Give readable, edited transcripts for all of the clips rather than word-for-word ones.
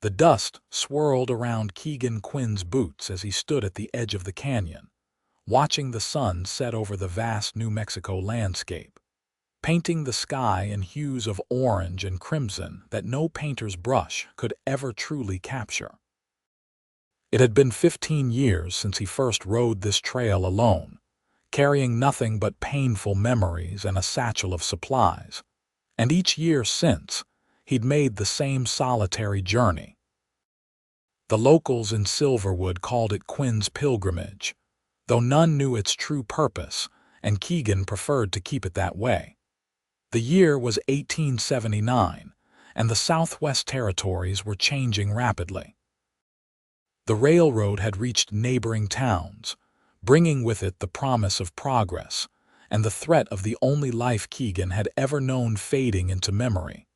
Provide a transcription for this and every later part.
The dust swirled around Keegan Quinn's boots as he stood at the edge of the canyon, watching the sun set over the vast New Mexico landscape, painting the sky in hues of orange and crimson that no painter's brush could ever truly capture. It had been 15 years since he first rode this trail alone, carrying nothing but painful memories and a satchel of supplies, and each year since, he'd made the same solitary journey. The locals in Silverwood called it Quinn's Pilgrimage, though none knew its true purpose, and Keegan preferred to keep it that way. The year was 1879, and the Southwest Territories were changing rapidly. The railroad had reached neighboring towns, bringing with it the promise of progress and the threat of the only life Keegan had ever known fading into memory.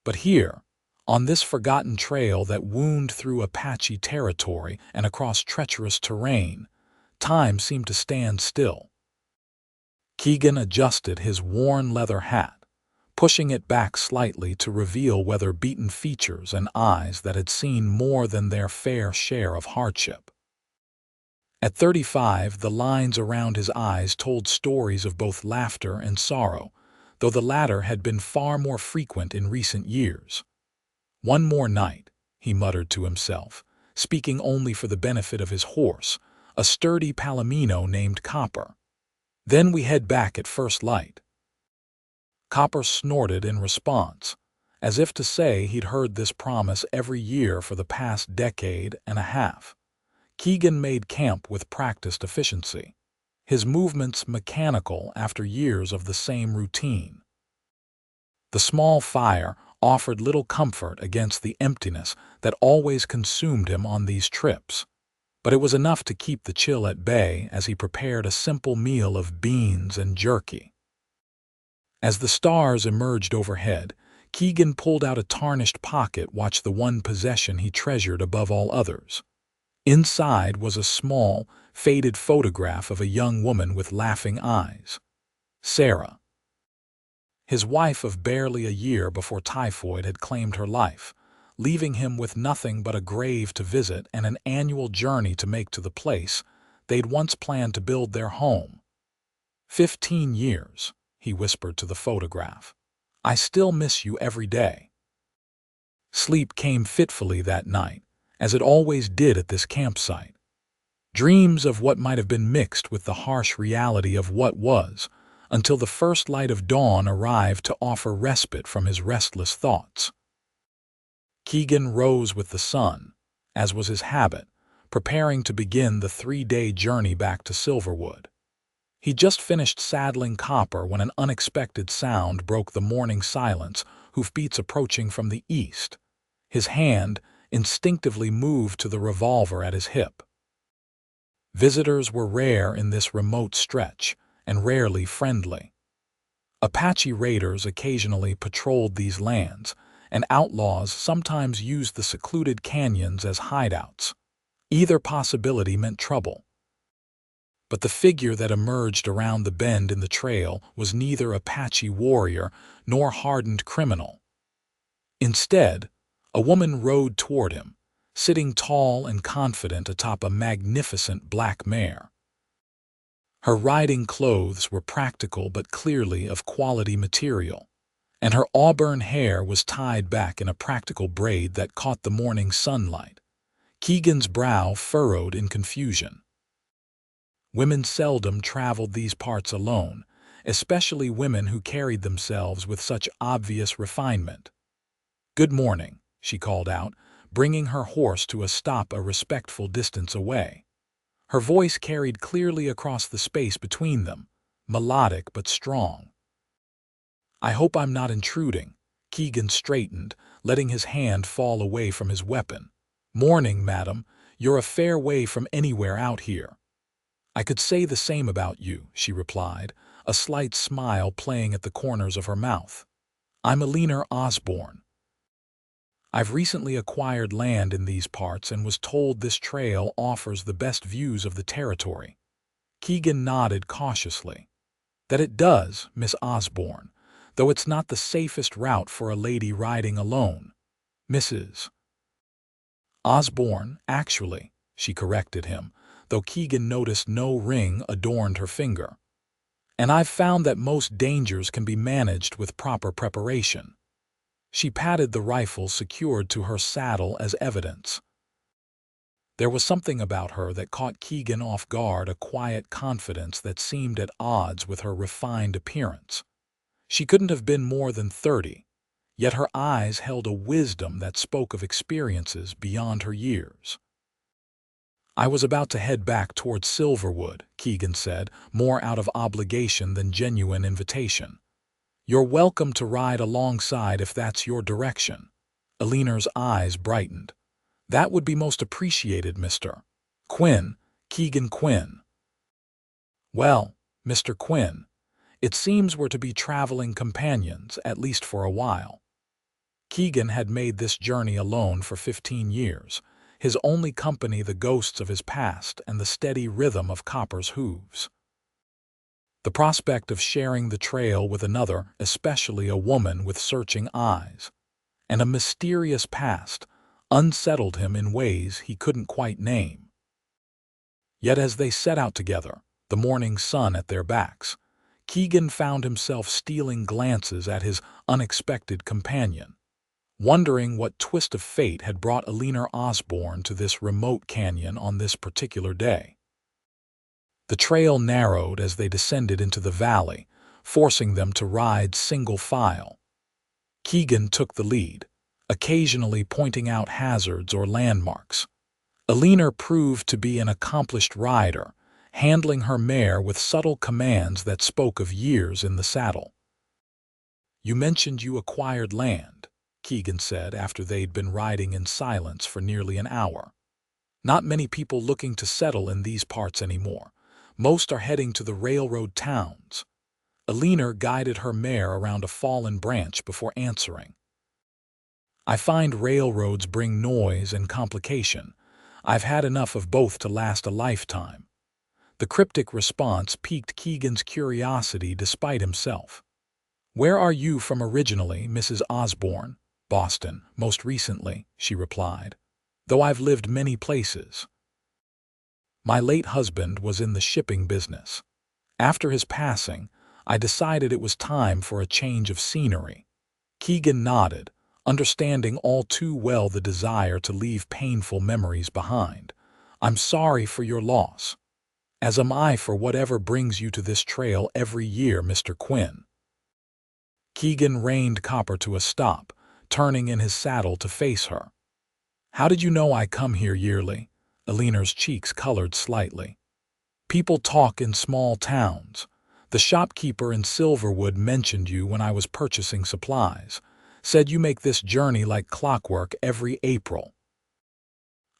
But here, on this forgotten trail that wound through Apache territory and across treacherous terrain, time seemed to stand still. Keegan adjusted his worn leather hat, pushing it back slightly to reveal weather-beaten features and eyes that had seen more than their fair share of hardship. At 35, the lines around his eyes told stories of both laughter and sorrow, though the latter had been far more frequent in recent years. "One more night," he muttered to himself, speaking only for the benefit of his horse, a sturdy palomino named Copper. "Then we head back at first light." Copper snorted in response, as if to say he'd heard this promise every year for the past decade and a half. Keegan made camp with practiced efficiency, his movements mechanical after years of the same routine. The small fire offered little comfort against the emptiness that always consumed him on these trips, but it was enough to keep the chill at bay as he prepared a simple meal of beans and jerky. As the stars emerged overhead, Keegan pulled out a tarnished pocket watch, the one possession he treasured above all others. Inside was a small, faded photograph of a young woman with laughing eyes. Sarah. His wife of barely a year before typhoid had claimed her life, leaving him with nothing but a grave to visit and an annual journey to make to the place they'd once planned to build their home. 15 years, he whispered to the photograph. "I still miss you every day." Sleep came fitfully that night, as it always did at this campsite. Dreams of what might have been mixed with the harsh reality of what was, until the first light of dawn arrived to offer respite from his restless thoughts. Keegan rose with the sun, as was his habit, preparing to begin the 3-day journey back to Silverwood. He just finished saddling Copper when an unexpected sound broke the morning silence, hoofbeats approaching from the east. His hand instinctively moved to the revolver at his hip. Visitors were rare in this remote stretch, and rarely friendly. Apache raiders occasionally patrolled these lands, and outlaws sometimes used the secluded canyons as hideouts. Either possibility meant trouble. But the figure that emerged around the bend in the trail was neither Apache warrior nor hardened criminal. Instead, a woman rode toward him, sitting tall and confident atop a magnificent black mare. Her riding clothes were practical but clearly of quality material, and her auburn hair was tied back in a practical braid that caught the morning sunlight. Keegan's brow furrowed in confusion. Women seldom traveled these parts alone, especially women who carried themselves with such obvious refinement. "Good morning," she called out, bringing her horse to a stop a respectful distance away. Her voice carried clearly across the space between them, melodic but strong. "I hope I'm not intruding." Keegan straightened, letting his hand fall away from his weapon. "Morning, madam. You're a fair way from anywhere out here." "I could say the same about you," she replied, a slight smile playing at the corners of her mouth. "I'm Eleanor Osborne. I've recently acquired land in these parts and was told this trail offers the best views of the territory." Keegan nodded cautiously. "That it does, Miss Osborne, though it's not the safest route for a lady riding alone. Mrs. Osborne, actually, she corrected him, though Keegan noticed no ring adorned her finger. And I've found that most dangers can be managed with proper preparation. She patted the rifle secured to her saddle as evidence. There was something about her that caught Keegan off guard, a quiet confidence that seemed at odds with her refined appearance. She couldn't have been more than 30, yet her eyes held a wisdom that spoke of experiences beyond her years. I was about to head back towards Silverwood, Keegan said, more out of obligation than genuine invitation. You're welcome to ride alongside if that's your direction. Eleanor's eyes brightened. That would be most appreciated, Mr. Quinn, Keegan Quinn. Well, Mr. Quinn, it seems we're to be traveling companions, at least for a while. Keegan had made this journey alone for 15 years, his only company the ghosts of his past and the steady rhythm of Copper's hooves. The prospect of sharing the trail with another, especially a woman with searching eyes, and a mysterious past, unsettled him in ways he couldn't quite name. Yet as they set out together, the morning sun at their backs, Keegan found himself stealing glances at his unexpected companion, wondering what twist of fate had brought Eleanor Osborne to this remote canyon on this particular day. The trail narrowed as they descended into the valley, forcing them to ride single file. Keegan took the lead, occasionally pointing out hazards or landmarks. Eleanor proved to be an accomplished rider, handling her mare with subtle commands that spoke of years in the saddle. You mentioned you acquired land, Keegan said after they'd been riding in silence for nearly an hour. Not many people looking to settle in these parts anymore. Most are heading to the railroad towns. Eleanor guided her mare around a fallen branch before answering. I find railroads bring noise and complication. I've had enough of both to last a lifetime. The cryptic response piqued Keegan's curiosity despite himself. Where are you from originally, Mrs. Osborne? Boston, most recently, she replied, though I've lived many places. My late husband was in the shipping business. After his passing, I decided it was time for a change of scenery. Keegan nodded, understanding all too well the desire to leave painful memories behind. I'm sorry for your loss. As am I for whatever brings you to this trail every year, Mr. Quinn. Keegan reined Copper to a stop, turning in his saddle to face her. How did you know I come here yearly? Eleanor's cheeks colored slightly. People talk in small towns. The shopkeeper in Silverwood mentioned you when I was purchasing supplies. Said you make this journey like clockwork every April.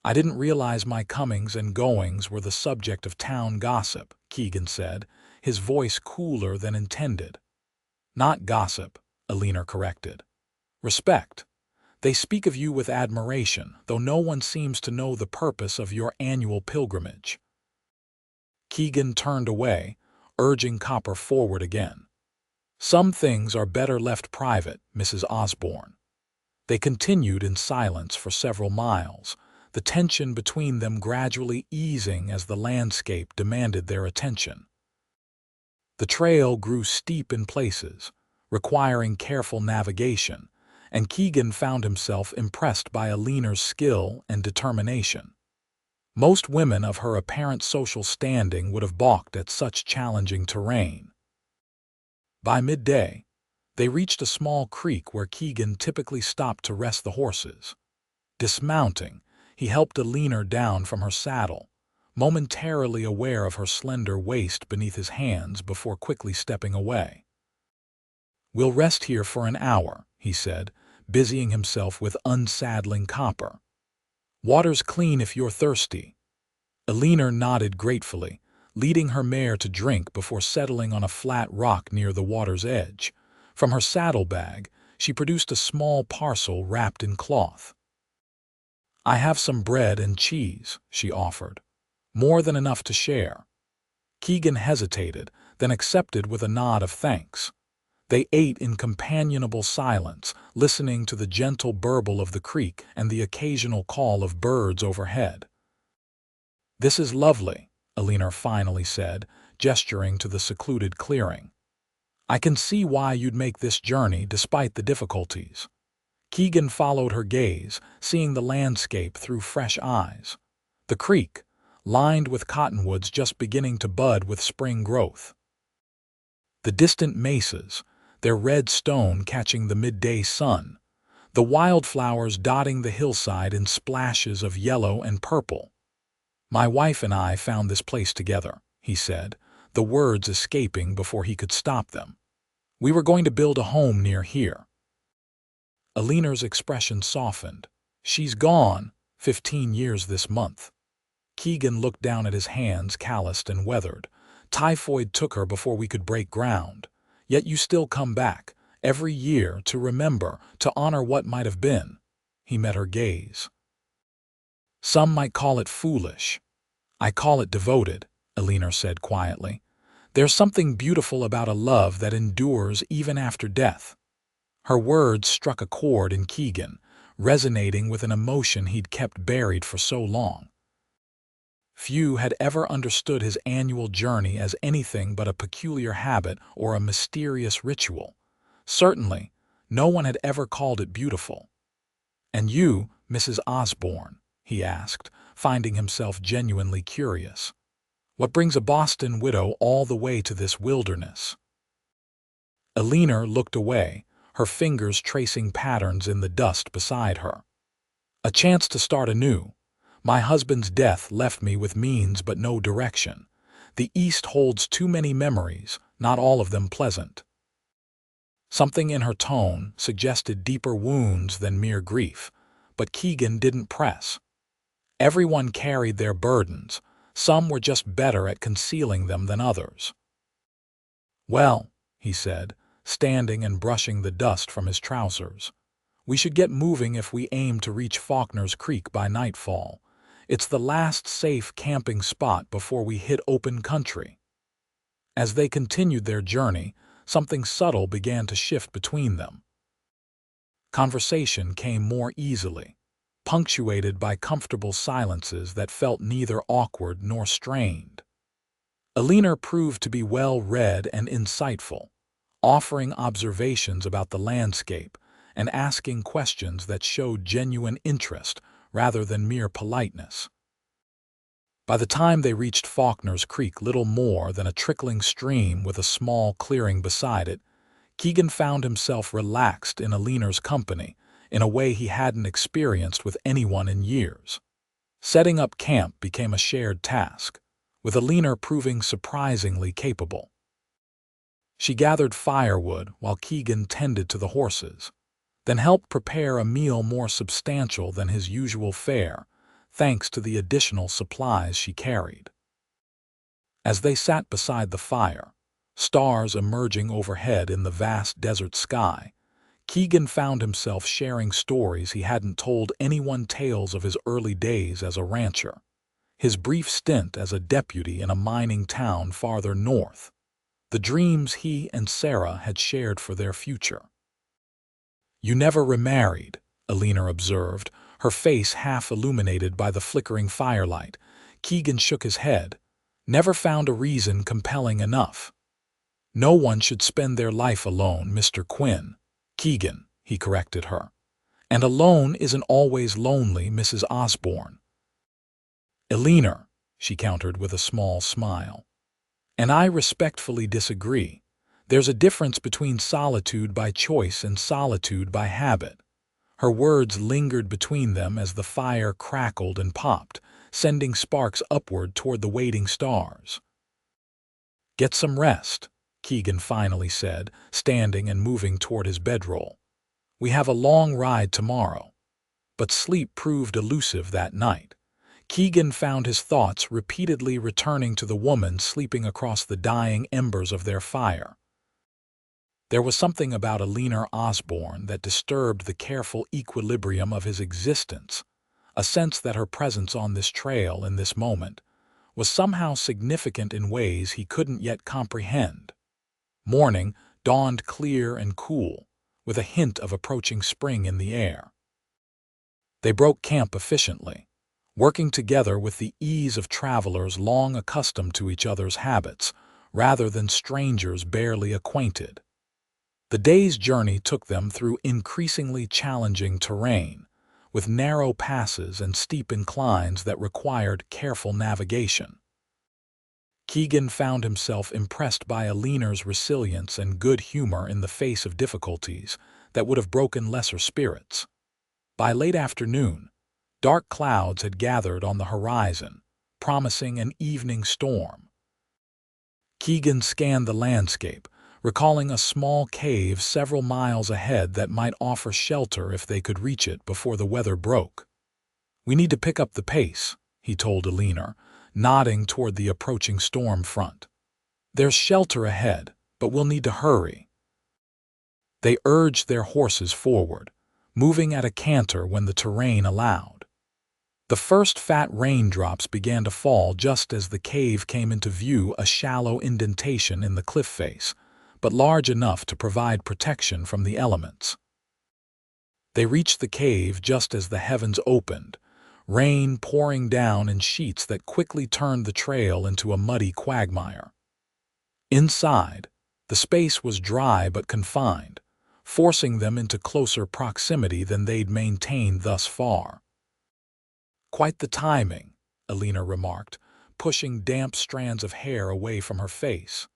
I didn't realize my comings and goings were the subject of town gossip, Keegan said, his voice cooler than intended. Not gossip, Eleanor corrected. Respect. They speak of you with admiration, though no one seems to know the purpose of your annual pilgrimage. Keegan turned away, urging Copper forward again. Some things are better left private, Mrs. Osborne. They continued in silence for several miles, the tension between them gradually easing as the landscape demanded their attention. The trail grew steep in places, requiring careful navigation, and Keegan found himself impressed by Eleanor's skill and determination. Most women of her apparent social standing would have balked at such challenging terrain. By midday, they reached a small creek where Keegan typically stopped to rest the horses. Dismounting, he helped Eleanor down from her saddle, momentarily aware of her slender waist beneath his hands before quickly stepping away. We'll rest here for an hour, he said, busying himself with unsaddling Copper. Water's clean if you're thirsty. Eleanor nodded gratefully, leading her mare to drink before settling on a flat rock near the water's edge. From her saddlebag, she produced a small parcel wrapped in cloth. I have some bread and cheese, she offered. More than enough to share. Keegan hesitated, then accepted with a nod of thanks. They ate in companionable silence, listening to the gentle burble of the creek and the occasional call of birds overhead. "This is lovely," Eleanor finally said, gesturing to the secluded clearing. "I can see why you'd make this journey despite the difficulties." Keegan followed her gaze, seeing the landscape through fresh eyes. The creek, lined with cottonwoods just beginning to bud with spring growth. The distant mesas, their red stone catching the midday sun. The wildflowers dotting the hillside in splashes of yellow and purple. "My wife and I found this place together," he said, the words escaping before he could stop them. "We were going to build a home near here." Eleanor's expression softened. "She's gone 15 years this month." Keegan looked down at his hands, calloused and weathered. "Typhoid took her before we could break ground. Yet you still come back, every year, to remember, to honor what might have been." He met her gaze. "Some might call it foolish. I call it devoted," Eleanor said quietly. "There's something beautiful about a love that endures even after death." Her words struck a chord in Keegan, resonating with an emotion he'd kept buried for so long. Few had ever understood his annual journey as anything but a peculiar habit or a mysterious ritual. Certainly, no one had ever called it beautiful. "And you, Mrs. Osborne?" he asked, finding himself genuinely curious. "What brings a Boston widow all the way to this wilderness?" Eleanor looked away, her fingers tracing patterns in the dust beside her. "A chance to start anew. My husband's death left me with means but no direction. The East holds too many memories, not all of them pleasant." Something in her tone suggested deeper wounds than mere grief, but Keegan didn't press. Everyone carried their burdens. Some were just better at concealing them than others. "Well," he said, standing and brushing the dust from his trousers, "we should get moving if we aim to reach Faulkner's Creek by nightfall. It's the last safe camping spot before we hit open country." As they continued their journey, something subtle began to shift between them. Conversation came more easily, punctuated by comfortable silences that felt neither awkward nor strained. Eleanor proved to be well-read and insightful, offering observations about the landscape and asking questions that showed genuine interest rather than mere politeness. By the time they reached Faulkner's Creek, little more than a trickling stream with a small clearing beside it, Keegan found himself relaxed in Eleanor's company in a way he hadn't experienced with anyone in years. Setting up camp became a shared task, with Eleanor proving surprisingly capable. She gathered firewood while Keegan tended to the horses, then helped prepare a meal more substantial than his usual fare, thanks to the additional supplies she carried. As they sat beside the fire, stars emerging overhead in the vast desert sky, Keegan found himself sharing stories he hadn't told anyone, tales of his early days as a rancher, his brief stint as a deputy in a mining town farther north, the dreams he and Sarah had shared for their future. "You never remarried," Eleanor observed, her face half illuminated by the flickering firelight. Keegan shook his head. "Never found a reason compelling enough." "No one should spend their life alone, Mr. Quinn." "Keegan," he corrected her. "And alone isn't always lonely, Mrs. Osborne." "Eleanor," she countered with a small smile. "And I respectfully disagree. There's a difference between solitude by choice and solitude by habit." Her words lingered between them as the fire crackled and popped, sending sparks upward toward the waiting stars. "Get some rest," Keegan finally said, standing and moving toward his bedroll. "We have a long ride tomorrow." But sleep proved elusive that night. Keegan found his thoughts repeatedly returning to the woman sleeping across the dying embers of their fire. There was something about Eleanor Osborne that disturbed the careful equilibrium of his existence, a sense that her presence on this trail in this moment was somehow significant in ways he couldn't yet comprehend. Morning dawned clear and cool, with a hint of approaching spring in the air. They broke camp efficiently, working together with the ease of travelers long accustomed to each other's habits, rather than strangers barely acquainted. The day's journey took them through increasingly challenging terrain, with narrow passes and steep inclines that required careful navigation. Keegan found himself impressed by Eleanor's resilience and good humor in the face of difficulties that would have broken lesser spirits. By late afternoon, dark clouds had gathered on the horizon, promising an evening storm. Keegan scanned the landscape, recalling a small cave several miles ahead that might offer shelter if they could reach it before the weather broke. "We need to pick up the pace," he told Eleanor, nodding toward the approaching storm front. "There's shelter ahead, but we'll need to hurry." They urged their horses forward, moving at a canter when the terrain allowed. The first fat raindrops began to fall just as the cave came into view, a shallow indentation in the cliff face, but large enough to provide protection from the elements. They reached the cave just as the heavens opened, rain pouring down in sheets that quickly turned the trail into a muddy quagmire. Inside, the space was dry but confined, forcing them into closer proximity than they'd maintained thus far. "Quite the timing," Eleanor remarked, pushing damp strands of hair away from her face.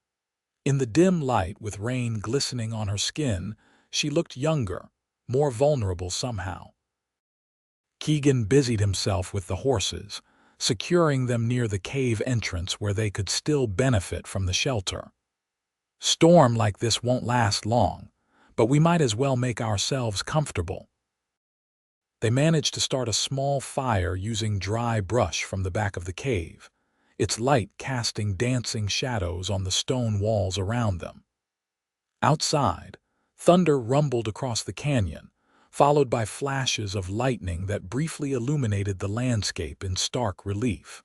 In the dim light, with rain glistening on her skin, she looked younger, more vulnerable somehow. Keegan busied himself with the horses, securing them near the cave entrance where they could still benefit from the shelter. "Storm like this won't last long, but we might as well make ourselves comfortable." They managed to start a small fire using dry brush from the back of the cave, its light casting dancing shadows on the stone walls around them. Outside, thunder rumbled across the canyon, followed by flashes of lightning that briefly illuminated the landscape in stark relief.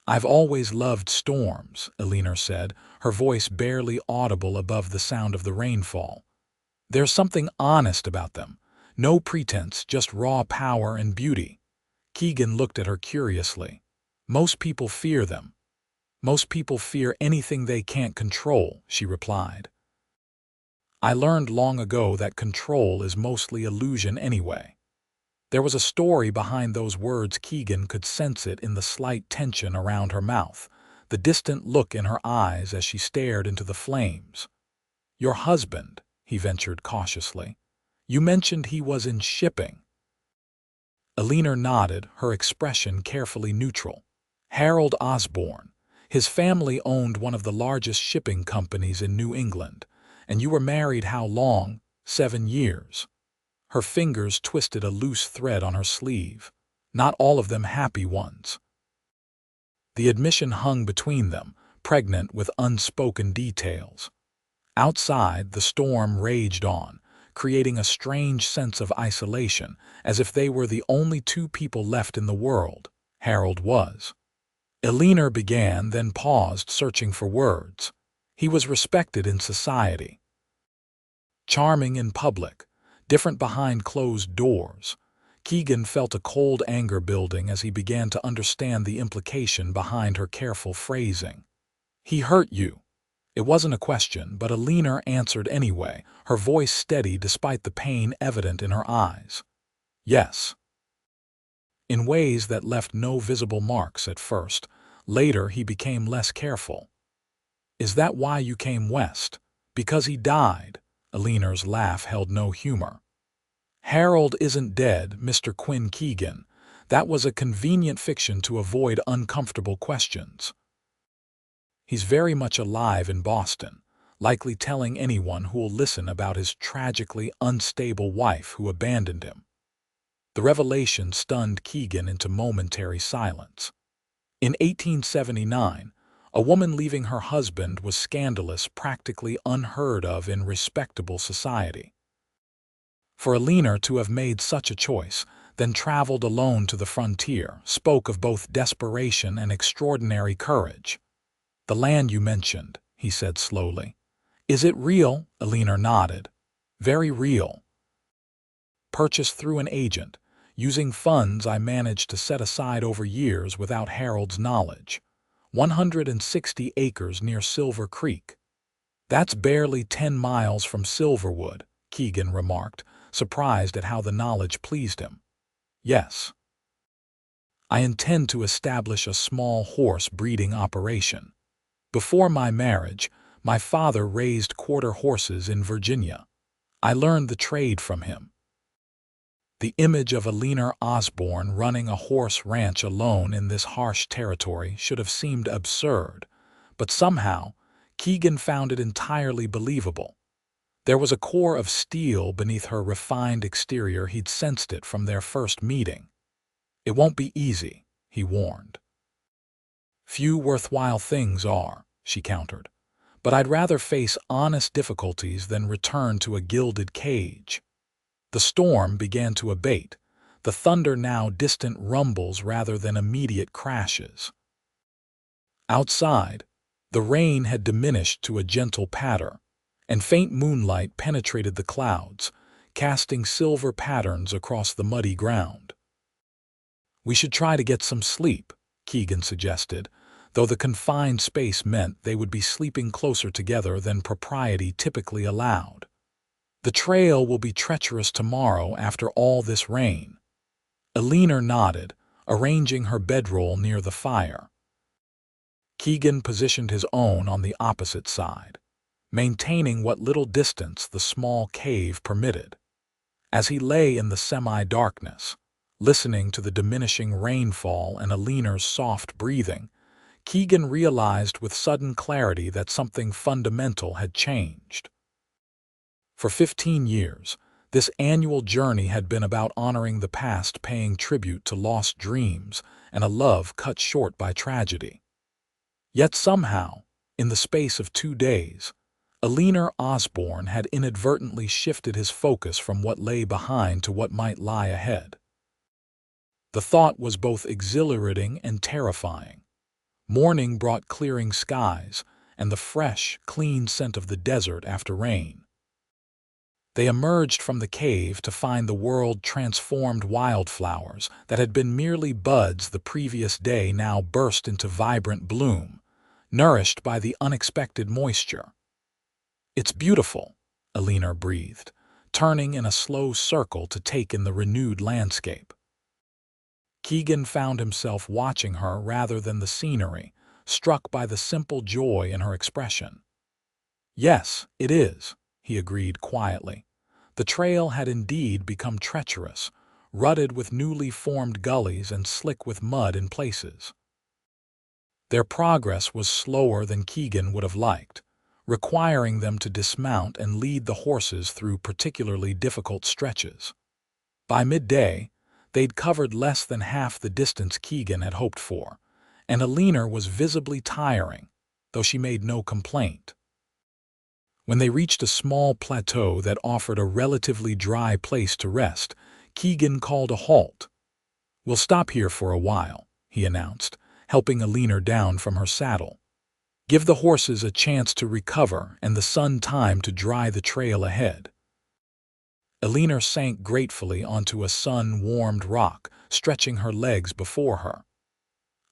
"I've always loved storms," Eleanor said, her voice barely audible above the sound of the rainfall. "There's something honest about them. No pretense, just raw power and beauty." Keegan looked at her curiously. "Most people fear them." "Most people fear anything they can't control," she replied. "I learned long ago that control is mostly illusion anyway." There was a story behind those words. Keegan could sense it in the slight tension around her mouth, the distant look in her eyes as she stared into the flames. "Your husband," he ventured cautiously. "You mentioned he was in shipping." Eleanor nodded, her expression carefully neutral. "Harold Osborne. His family owned one of the largest shipping companies in New England. And you were married how long? 7 years. Her fingers twisted a loose thread on her sleeve. "Not all of them happy ones." The admission hung between them, pregnant with unspoken details. Outside, the storm raged on, creating a strange sense of isolation, as if they were the only two people left in the world. Harold was. Eleanor began, then paused, searching for words. He was respected in society. Charming in public, different behind closed doors. Keegan felt a cold anger building as he began to understand the implication behind her careful phrasing. "He hurt you." It wasn't a question, but Eleanor answered anyway, her voice steady despite the pain evident in her eyes. "Yes." In ways that left no visible marks at first. Later he became less careful. "Is that why you came west? Because he died?" Eleanor's laugh held no humor. "Harold isn't dead, Mr. Quinn Keegan." That was a convenient fiction to avoid uncomfortable questions. "He's very much alive in Boston, likely telling anyone who'll listen about his tragically unstable wife who abandoned him." The revelation stunned Keegan into momentary silence. In 1879, a woman leaving her husband was scandalous, practically unheard of in respectable society. For Eleanor to have made such a choice, then traveled alone to the frontier, spoke of both desperation and extraordinary courage. "The land you mentioned," he said slowly. Is it real? Eleanor nodded. Very real. Purchased through an agent, using funds I managed to set aside over years without Harold's knowledge. 160 acres near Silver Creek. That's barely 10 miles from Silverwood, Keegan remarked, surprised at how the knowledge pleased him. Yes. I intend to establish a small horse breeding operation. Before my marriage, my father raised quarter horses in Virginia. I learned the trade from him. The image of Eleanor Osborne running a horse ranch alone in this harsh territory should have seemed absurd, but somehow, Keegan found it entirely believable. There was a core of steel beneath her refined exterior. He'd sensed it from their first meeting. It won't be easy, he warned. Few worthwhile things are, she countered, but I'd rather face honest difficulties than return to a gilded cage. The storm began to abate, the thunder now distant rumbles rather than immediate crashes. Outside, the rain had diminished to a gentle patter, and faint moonlight penetrated the clouds, casting silver patterns across the muddy ground. We should try to get some sleep, Keegan suggested, though the confined space meant they would be sleeping closer together than propriety typically allowed. The trail will be treacherous tomorrow after all this rain. Eleanor nodded, arranging her bedroll near the fire. Keegan positioned his own on the opposite side, maintaining what little distance the small cave permitted. As he lay in the semi-darkness, listening to the diminishing rainfall and Eleanor's soft breathing, Keegan realized with sudden clarity that something fundamental had changed. For 15 years, this annual journey had been about honoring the past, paying tribute to lost dreams and a love cut short by tragedy. Yet somehow, in the space of 2 days, Eleanor Osborne had inadvertently shifted his focus from what lay behind to what might lie ahead. The thought was both exhilarating and terrifying. Morning brought clearing skies and the fresh, clean scent of the desert after rain. They emerged from the cave to find the world transformed. Wildflowers that had been merely buds the previous day now burst into vibrant bloom, nourished by the unexpected moisture. It's beautiful, Eleanor breathed, turning in a slow circle to take in the renewed landscape. Keegan found himself watching her rather than the scenery, struck by the simple joy in her expression. Yes, it is, he agreed quietly. The trail had indeed become treacherous, rutted with newly formed gullies and slick with mud in places. Their progress was slower than Keegan would have liked, requiring them to dismount and lead the horses through particularly difficult stretches. By midday, they'd covered less than half the distance Keegan had hoped for, and Eleanor was visibly tiring, though she made no complaint. When they reached a small plateau that offered a relatively dry place to rest, Keegan called a halt. "We'll stop here for a while," he announced, helping Eleanor down from her saddle. "Give the horses a chance to recover and the sun time to dry the trail ahead." Eleanor sank gratefully onto a sun-warmed rock, stretching her legs before her.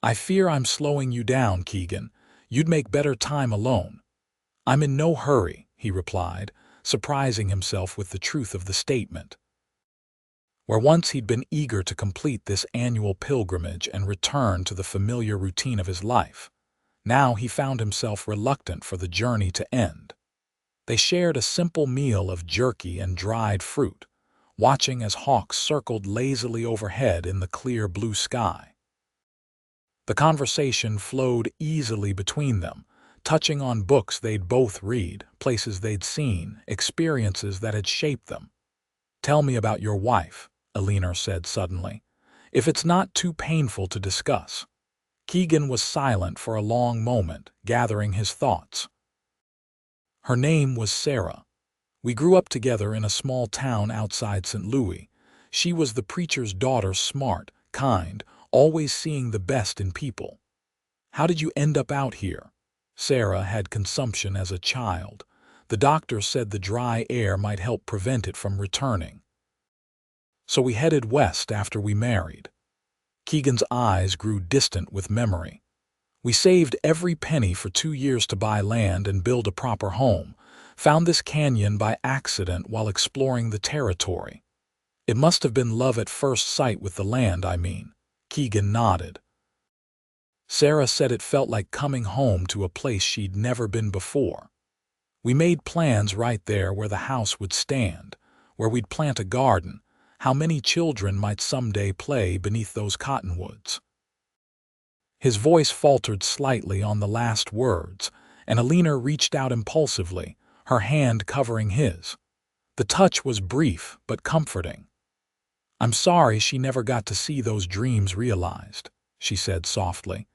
"I fear I'm slowing you down, Keegan. You'd make better time alone." "I'm in no hurry," he replied, surprising himself with the truth of the statement. Where once he'd been eager to complete this annual pilgrimage and return to the familiar routine of his life, now he found himself reluctant for the journey to end. They shared a simple meal of jerky and dried fruit, watching as hawks circled lazily overhead in the clear blue sky. The conversation flowed easily between them, touching on books they'd both read, places they'd seen, experiences that had shaped them. "Tell me about your wife," Eleanor said suddenly, "if it's not too painful to discuss." Keegan was silent for a long moment, gathering his thoughts. "Her name was Sarah. We grew up together in a small town outside St. Louis. She was the preacher's daughter, smart, kind, always seeing the best in people." "How did you end up out here?" "Sarah had consumption as a child. The doctor said the dry air might help prevent it from returning. So we headed west after we married. Keegan's eyes grew distant with memory. We saved every penny for 2 years to buy land and build a proper home. Found this canyon by accident while exploring the territory. It must have been love at first sight with the land, I mean. Keegan nodded. Sarah said it felt like coming home to a place she'd never been before. We made plans right there where the house would stand, where we'd plant a garden, how many children might someday play beneath those cottonwoods. His voice faltered slightly on the last words, and Eleanor reached out impulsively, her hand covering his. The touch was brief but comforting. "I'm sorry she never got to see those dreams realized," she said softly.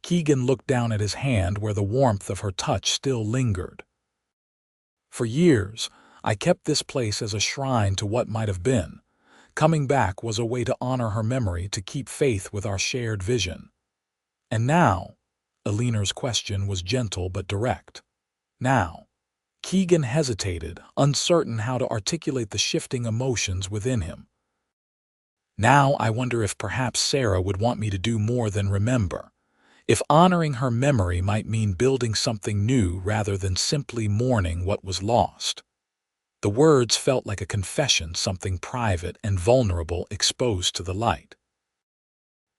Keegan looked down at his hand where the warmth of her touch still lingered. "For years, I kept this place as a shrine to what might have been. Coming back was a way to honor her memory, to keep faith with our shared vision. And now," Eleanor's question was gentle but direct. "Now." Keegan hesitated, uncertain how to articulate the shifting emotions within him. "Now I wonder if perhaps Sarah would want me to do more than remember. If honoring her memory might mean building something new rather than simply mourning what was lost." The words felt like a confession, something private and vulnerable exposed to the light.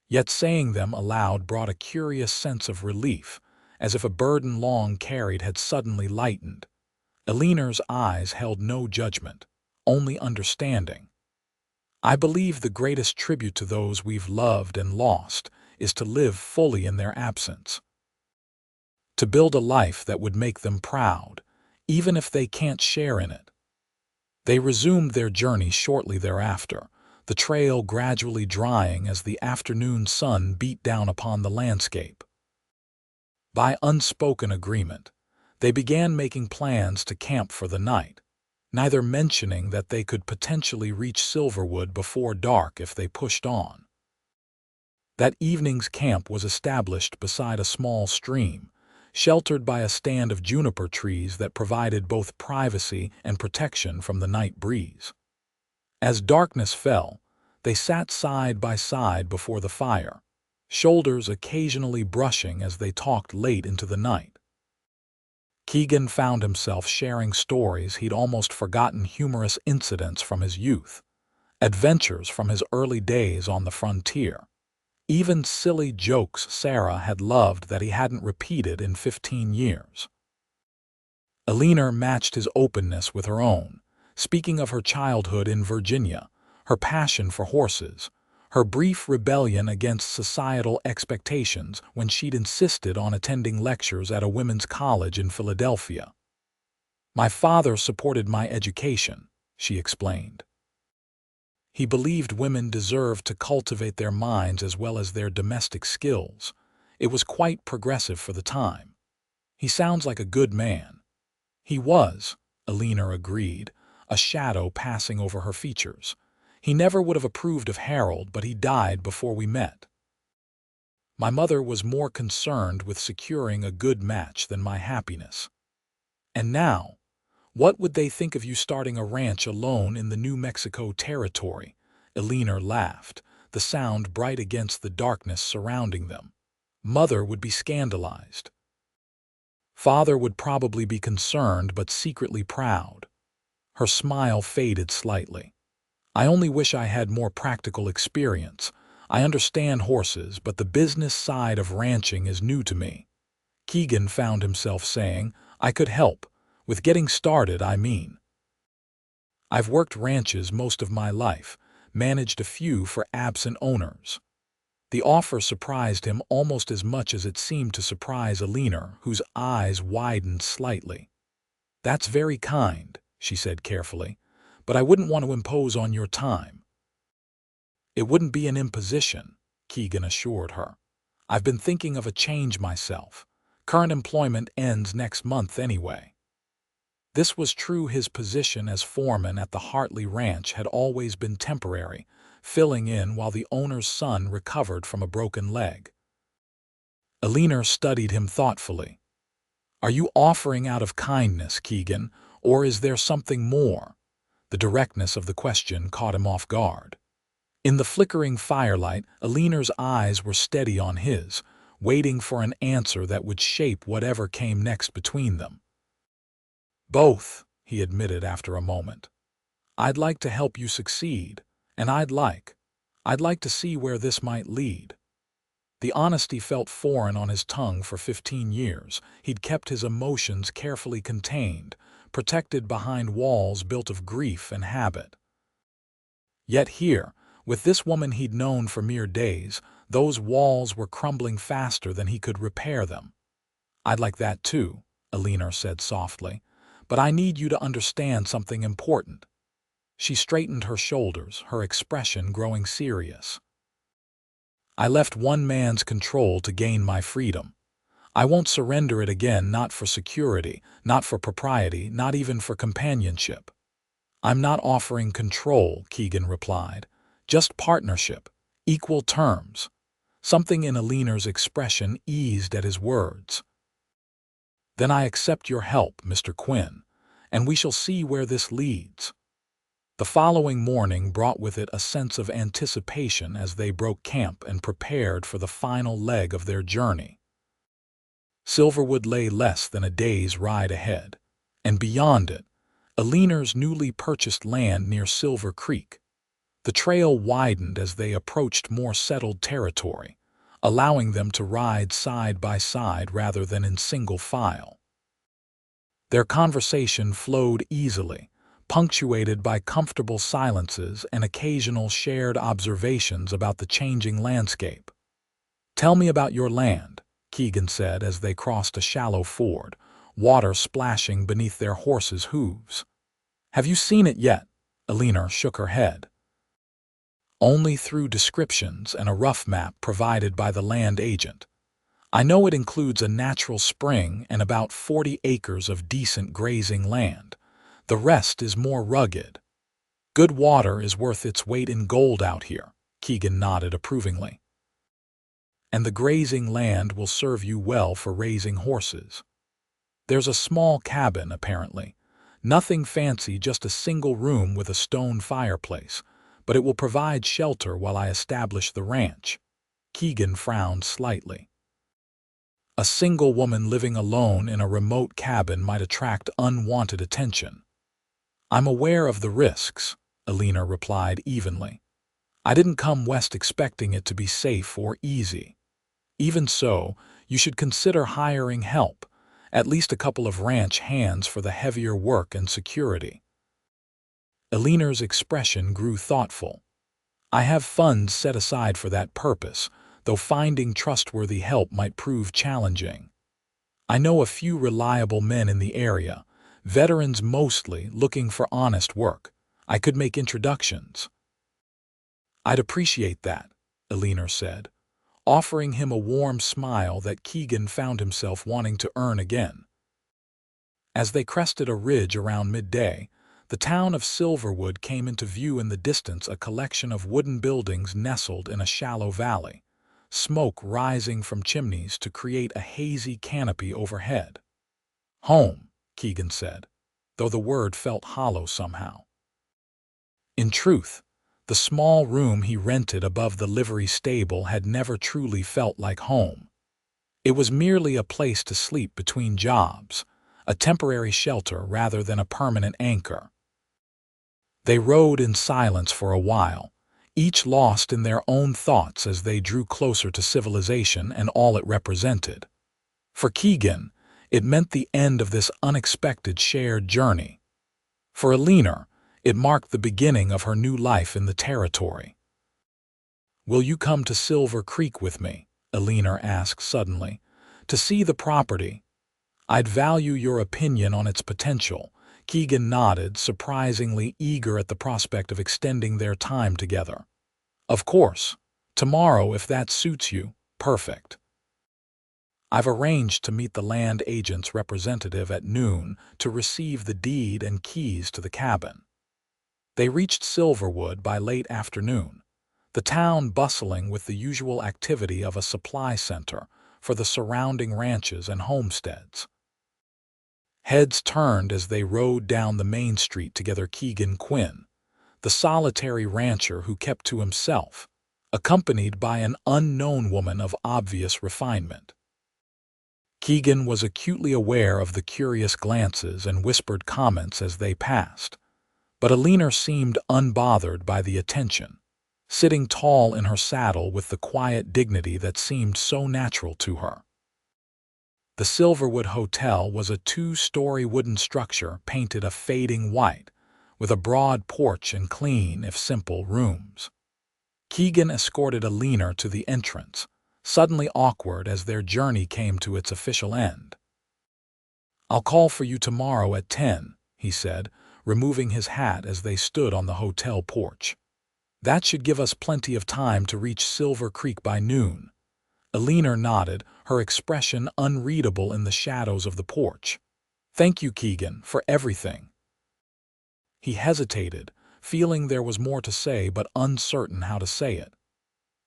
Yet saying them aloud brought a curious sense of relief, as if a burden long carried had suddenly lightened. Eleanor's eyes held no judgment, only understanding. "I believe the greatest tribute to those we've loved and lost is to live fully in their absence. To build a life that would make them proud, even if they can't share in it." They resumed their journey shortly thereafter, the trail gradually drying as the afternoon sun beat down upon the landscape. By unspoken agreement, they began making plans to camp for the night, neither mentioning that they could potentially reach Silverwood before dark if they pushed on. That evening's camp was established beside a small stream, sheltered by a stand of juniper trees that provided both privacy and protection from the night breeze. As darkness fell, they sat side by side before the fire, shoulders occasionally brushing as they talked late into the night. Keegan found himself sharing stories he'd almost forgotten, humorous incidents from his youth, adventures from his early days on the frontier, even silly jokes Sarah had loved that he hadn't repeated in 15 years. Eleanor matched his openness with her own, speaking of her childhood in Virginia, her passion for horses, her brief rebellion against societal expectations when she'd insisted on attending lectures at a women's college in Philadelphia. "My father supported my education," she explained. "He believed women deserved to cultivate their minds as well as their domestic skills. It was quite progressive for the time. He sounds like a good man." "He was," Eleanor agreed, a shadow passing over her features. "He never would have approved of Harold, but he died before we met. My mother was more concerned with securing a good match than my happiness. And now, what would they think of you starting a ranch alone in the New Mexico territory?" Eleanor laughed, the sound bright against the darkness surrounding them. "Mother would be scandalized. Father would probably be concerned but secretly proud." Her smile faded slightly. "I only wish I had more practical experience. I understand horses, but the business side of ranching is new to me." Keegan found himself saying, "I could help. With getting started, I mean. I've worked ranches most of my life, managed a few for absent owners." The offer surprised him almost as much as it seemed to surprise Eleanor, whose eyes widened slightly. "That's very kind," she said carefully, "but I wouldn't want to impose on your time." "It wouldn't be an imposition," Keegan assured her. "I've been thinking of a change myself. Current employment ends next month anyway." This was true. His position as foreman at the Hartley Ranch had always been temporary, filling in while the owner's son recovered from a broken leg. Eleanor studied him thoughtfully. "Are you offering out of kindness, Keegan, Or is there something more? The directness of the question caught him off guard. In the flickering firelight, Eleanor's eyes were steady on his, waiting for an answer that would shape whatever came next between them. "Both," he admitted after a moment. "I'd like to help you succeed, and I'd like to see where this might lead." The honesty felt foreign on his tongue. For 15 years. He'd kept his emotions carefully contained, protected behind walls built of grief and habit. Yet here, with this woman he'd known for mere days, those walls were crumbling faster than he could repair them. "I'd like that too," Eleanor said softly, "but I need you to understand something important." She straightened her shoulders, her expression growing serious. "I left one man's control to gain my freedom. I won't surrender it again, not for security, not for propriety, not even for companionship." "I'm not offering control," Keegan replied. "Just partnership, equal terms." Something in Eleanor's expression eased at his words. "Then I accept your help, Mr. Quinn, and we shall see where this leads." The following morning brought with it a sense of anticipation as they broke camp and prepared for the final leg of their journey. Silverwood lay less than a day's ride ahead, and beyond it, Eleanor's newly purchased land near Silver Creek. The trail widened as they approached more settled territory, allowing them to ride side by side rather than in single file. Their conversation flowed easily, punctuated by comfortable silences and occasional shared observations about the changing landscape. "Tell me about your land," Keegan said as they crossed a shallow ford, water splashing beneath their horses' hooves. "Have you seen it yet?" Eleanor shook her head. "Only through descriptions and a rough map provided by the land agent. I know it includes a natural spring and about 40 acres of decent grazing land. The rest is more rugged." "Good water is worth its weight in gold out here," Keegan nodded approvingly. "And the grazing land will serve you well for raising horses. There's a small cabin, apparently. Nothing fancy, just a single room with a stone fireplace, but it will provide shelter while I establish the ranch." Keegan frowned slightly. A single woman living alone in a remote cabin might attract unwanted attention. "I'm aware of the risks," Eleanor replied evenly. "I didn't come west expecting it to be safe or easy. Even so, you should consider hiring help, at least a couple of ranch hands for the heavier work and security." Eleanor's expression grew thoughtful. "I have funds set aside for that purpose, though finding trustworthy help might prove challenging. I know a few reliable men in the area, veterans mostly, looking for honest work. I could make introductions." "I'd appreciate that," Eleanor said, offering him a warm smile that Keegan found himself wanting to earn again. As they crested a ridge around midday, the town of Silverwood came into view. In the distance, a collection of wooden buildings nestled in a shallow valley, smoke rising from chimneys to create a hazy canopy overhead. "Home," Keegan said, though the word felt hollow somehow. In truth, the small room he rented above the livery stable had never truly felt like home. It was merely a place to sleep between jobs, a temporary shelter rather than a permanent anchor. They rode in silence for a while, each lost in their own thoughts as they drew closer to civilization and all it represented. For Keegan, it meant the end of this unexpected shared journey. For Eleanor, it marked the beginning of her new life in the territory. "Will you come to Silver Creek with me?" Eleanor asked suddenly. "To see the property? I'd value your opinion on its potential." Keegan nodded, surprisingly eager at the prospect of extending their time together. "Of course. Tomorrow, if that suits you." "Perfect. I've arranged to meet the land agent's representative at noon to receive the deed and keys to the cabin." They reached Silverwood by late afternoon, the town bustling with the usual activity of a supply center for the surrounding ranches and homesteads. Heads turned as they rode down the main street together. Keegan Quinn, the solitary rancher who kept to himself, accompanied by an unknown woman of obvious refinement. Keegan was acutely aware of the curious glances and whispered comments as they passed, but Eleanor seemed unbothered by the attention, sitting tall in her saddle with the quiet dignity that seemed so natural to her. The Silverwood Hotel was a two-story wooden structure painted a fading white, with a broad porch and clean, if simple, rooms. Keegan escorted Eleanor to the entrance, suddenly awkward as their journey came to its official end. "I'll call for you tomorrow at 10, he said, removing his hat as they stood on the hotel porch. "That should give us plenty of time to reach Silver Creek by noon." Eleanor nodded, her expression unreadable in the shadows of the porch. "Thank you, Keegan, for everything." He hesitated, feeling there was more to say but uncertain how to say it.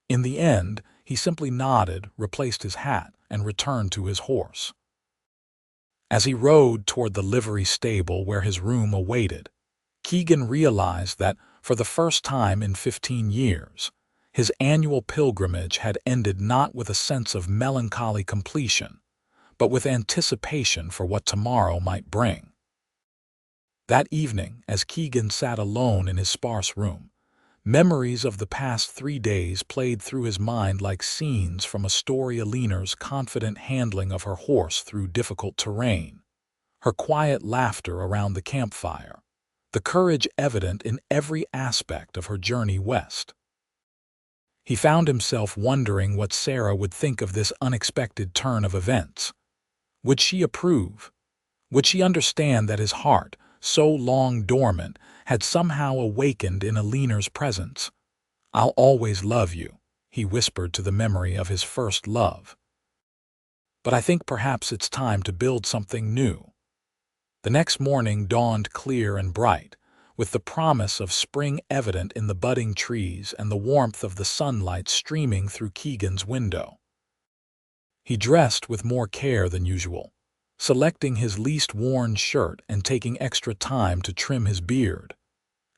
In the end, he simply nodded, replaced his hat, and returned to his horse. As he rode toward the livery stable where his room awaited, Keegan realized that, for the first time in 15 years, his annual pilgrimage had ended not with a sense of melancholy completion, but with anticipation for what tomorrow might bring. That evening, as Keegan sat alone in his sparse room, memories of the past 3 days played through his mind like scenes from a story. Eleanor's confident handling of her horse through difficult terrain, her quiet laughter around the campfire, the courage evident in every aspect of her journey west. He found himself wondering what Sarah would think of this unexpected turn of events. Would she approve? Would she understand that his heart, so long dormant, had somehow awakened in Eleanor's presence? "I'll always love you," he whispered to the memory of his first love. "But I think perhaps it's time to build something new." The next morning dawned clear and bright, with the promise of spring evident in the budding trees and the warmth of the sunlight streaming through Keegan's window. He dressed with more care than usual, selecting his least worn shirt and taking extra time to trim his beard.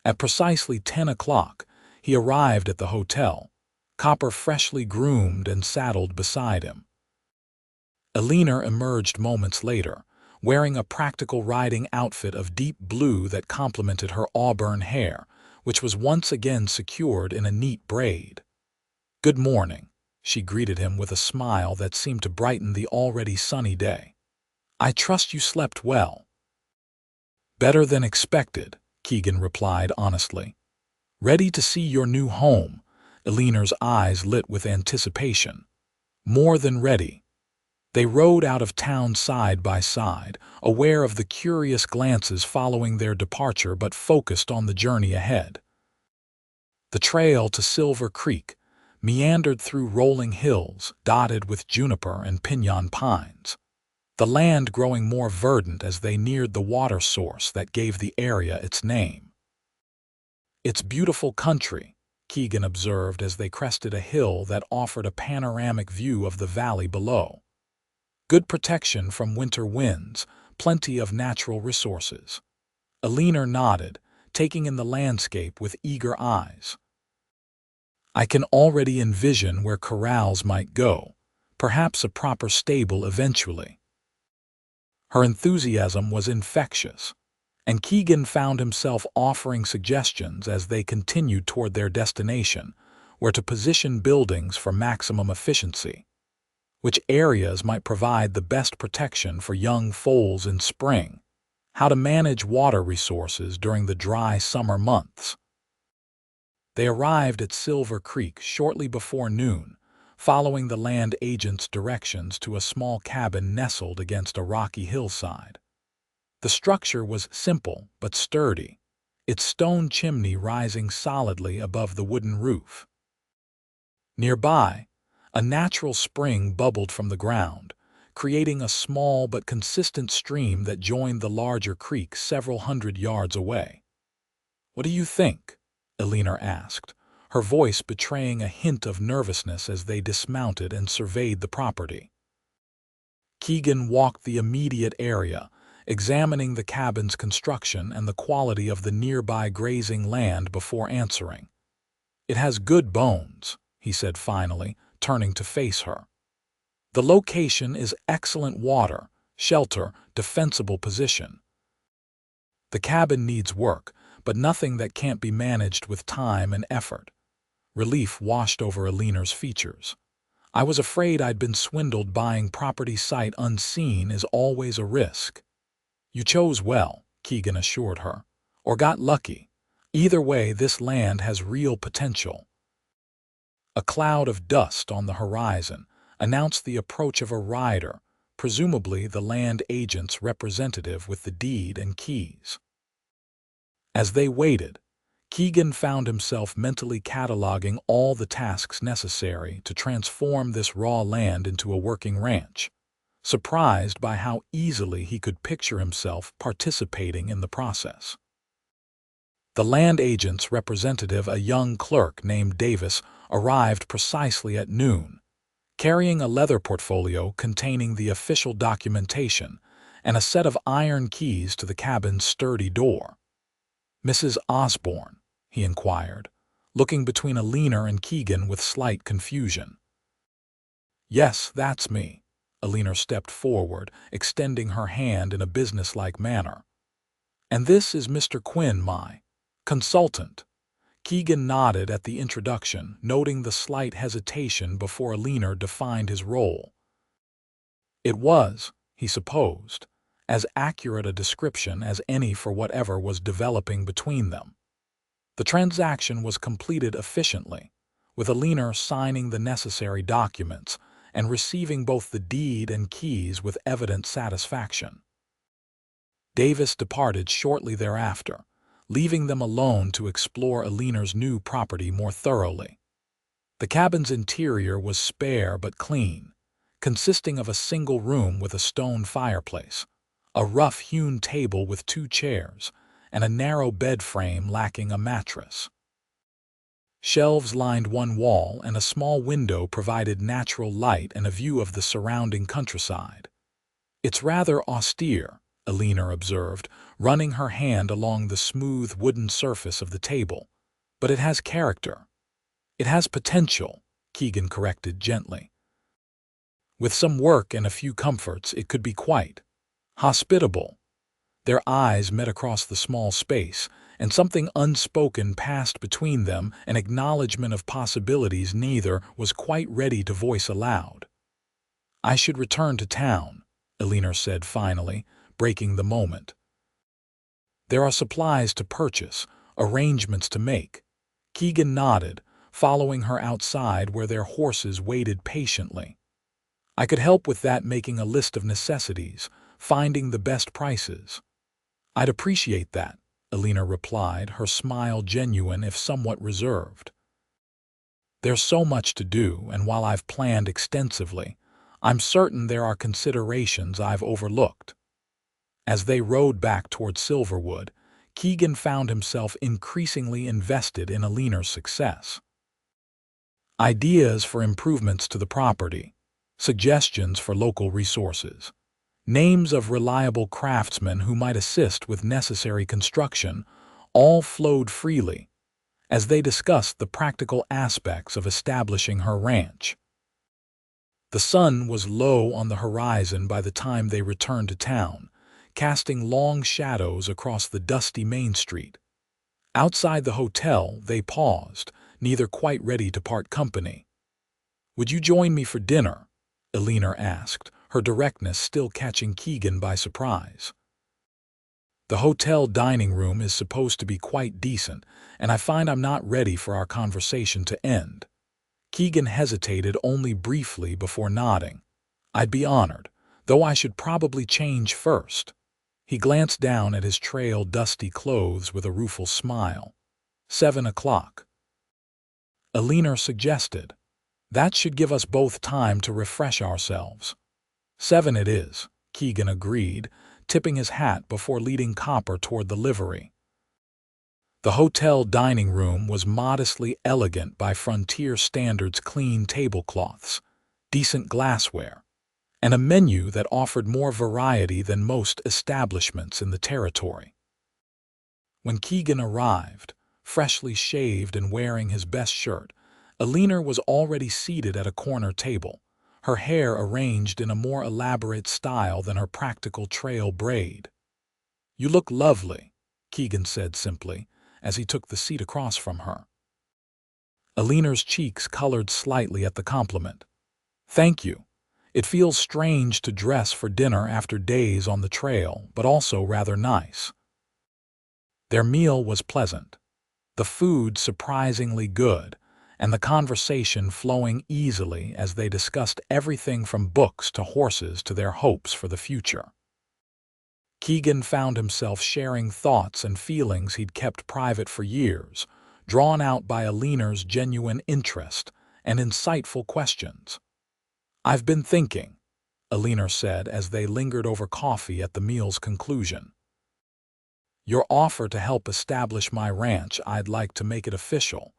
At precisely 10 o'clock, he arrived at the hotel, Copper freshly groomed and saddled beside him. Eleanor emerged moments later, wearing a practical riding outfit of deep blue that complemented her auburn hair, which was once again secured in a neat braid. "Good morning," she greeted him with a smile that seemed to brighten the already sunny day. "I trust you slept well." "Better than expected," Keegan replied honestly. "Ready to see your new home?" Eleanor's eyes lit with anticipation. "More than ready." They rode out of town side by side, aware of the curious glances following their departure but focused on the journey ahead. The trail to Silver Creek meandered through rolling hills dotted with juniper and pinon pines, the land growing more verdant as they neared the water source that gave the area its name. "It's beautiful country," Keegan observed as they crested a hill that offered a panoramic view of the valley below. "Good protection from winter winds, plenty of natural resources." Eleanor nodded, taking in the landscape with eager eyes. "I can already envision where corrals might go, perhaps a proper stable eventually." Her enthusiasm was infectious, and Keegan found himself offering suggestions as they continued toward their destination, where to position buildings for maximum efficiency, which areas might provide the best protection for young foals in spring, how to manage water resources during the dry summer months. They arrived at Silver Creek shortly before noon, following the land agent's directions to a small cabin nestled against a rocky hillside. The structure was simple but sturdy, its stone chimney rising solidly above the wooden roof. Nearby, a natural spring bubbled from the ground, creating a small but consistent stream that joined the larger creek several hundred yards away. "What do you think?" Eleanor asked, her voice betraying a hint of nervousness as they dismounted and surveyed the property. Keegan walked the immediate area, examining the cabin's construction and the quality of the nearby grazing land before answering. "It has good bones," he said finally, turning to face her. "The location is excellent: water, shelter, defensible position. The cabin needs work, but nothing that can't be managed with time and effort." Relief washed over Eleanor's features. "I was afraid I'd been swindled. Buying property sight unseen is always a risk." "You chose well," Keegan assured her, "or got lucky. Either way, this land has real potential." A cloud of dust on the horizon announced the approach of a rider, presumably the land agent's representative with the deed and keys. As they waited, Keegan found himself mentally cataloging all the tasks necessary to transform this raw land into a working ranch, surprised by how easily he could picture himself participating in the process. The land agent's representative, a young clerk named Davis, arrived precisely at noon, carrying a leather portfolio containing the official documentation and a set of iron keys to the cabin's sturdy door. "Mrs. Osborne?" he inquired, looking between Eleanor and Keegan with slight confusion. "Yes, that's me." Eleanor stepped forward, extending her hand in a businesslike manner. "And this is Mr. Quinn, my consultant." Keegan nodded at the introduction, noting the slight hesitation before Eleanor defined his role. It was, he supposed, as accurate a description as any for whatever was developing between them. The transaction was completed efficiently, with Eleanor signing the necessary documents and receiving both the deed and keys with evident satisfaction. Davis departed shortly thereafter, leaving them alone to explore Eleanor's new property more thoroughly. The cabin's interior was spare but clean, consisting of a single room with a stone fireplace, a rough-hewn table with 2 chairs, and a narrow bed frame lacking a mattress. Shelves lined one wall, and a small window provided natural light and a view of the surrounding countryside. "It's rather austere," Eleanor observed, running her hand along the smooth wooden surface of the table, "but it has character." "It has potential," Keegan corrected gently. "With some work and a few comforts, it could be quite hospitable." Their eyes met across the small space, and something unspoken passed between them, an acknowledgement of possibilities neither was quite ready to voice aloud. "I should return to town," Eleanor said finally, breaking the moment. "There are supplies to purchase, arrangements to make." Keegan nodded, following her outside where their horses waited patiently. "I could help with that, making a list of necessities, finding the best prices." "I'd appreciate that," Eleanor replied, her smile genuine if somewhat reserved. "There's so much to do, and while I've planned extensively, I'm certain there are considerations I've overlooked." As they rode back toward Silverwood, Keegan found himself increasingly invested in Eleanor's success. Ideas for improvements to the property, suggestions for local resources, names of reliable craftsmen who might assist with necessary construction, all flowed freely as they discussed the practical aspects of establishing her ranch. The sun was low on the horizon by the time they returned to town, casting long shadows across the dusty Main Street. Outside the hotel, they paused, neither quite ready to part company. "Would you join me for dinner?" Eleanor asked, her directness still catching Keegan by surprise. "The hotel dining room is supposed to be quite decent, and I find I'm not ready for our conversation to end." Keegan hesitated only briefly before nodding. "I'd be honored, though I should probably change first." He glanced down at his trail dusty clothes with a rueful smile. 7 o'clock. Eleanor suggested. "That should give us both time to refresh ourselves." 7 it is, Keegan agreed, tipping his hat before leading Copper toward the livery. The hotel dining room was modestly elegant by frontier standards: clean tablecloths, decent glassware, and a menu that offered more variety than most establishments in the territory. When Keegan arrived, freshly shaved and wearing his best shirt, Eleanor was already seated at a corner table, her hair arranged in a more elaborate style than her practical trail braid. "You look lovely," Keegan said simply, as he took the seat across from her. Eleanor's cheeks colored slightly at the compliment. "Thank you. It feels strange to dress for dinner after days on the trail, but also rather nice." Their meal was pleasant, the food surprisingly good, and the conversation flowing easily as they discussed everything from books to horses to their hopes for the future. Keegan found himself sharing thoughts and feelings he'd kept private for years, drawn out by Eleanor's genuine interest and insightful questions. "I've been thinking," Eleanor said as they lingered over coffee at the meal's conclusion. "Your offer to help establish my ranch, I'd like to make it official,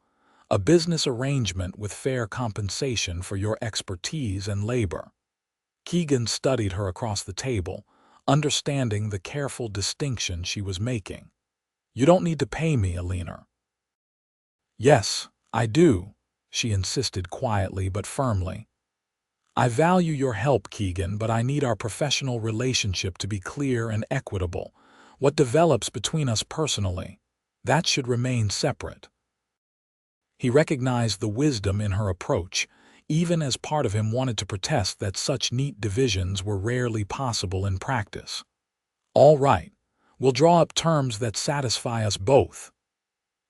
a business arrangement with fair compensation for your expertise and labor." Keegan studied her across the table, understanding the careful distinction she was making. "You don't need to pay me, Eleanor." "Yes, I do," she insisted quietly but firmly. "I value your help, Keegan, but I need our professional relationship to be clear and equitable. What develops between us personally, that should remain separate." He recognized the wisdom in her approach, even as part of him wanted to protest that such neat divisions were rarely possible in practice. "All right, we'll draw up terms that satisfy us both."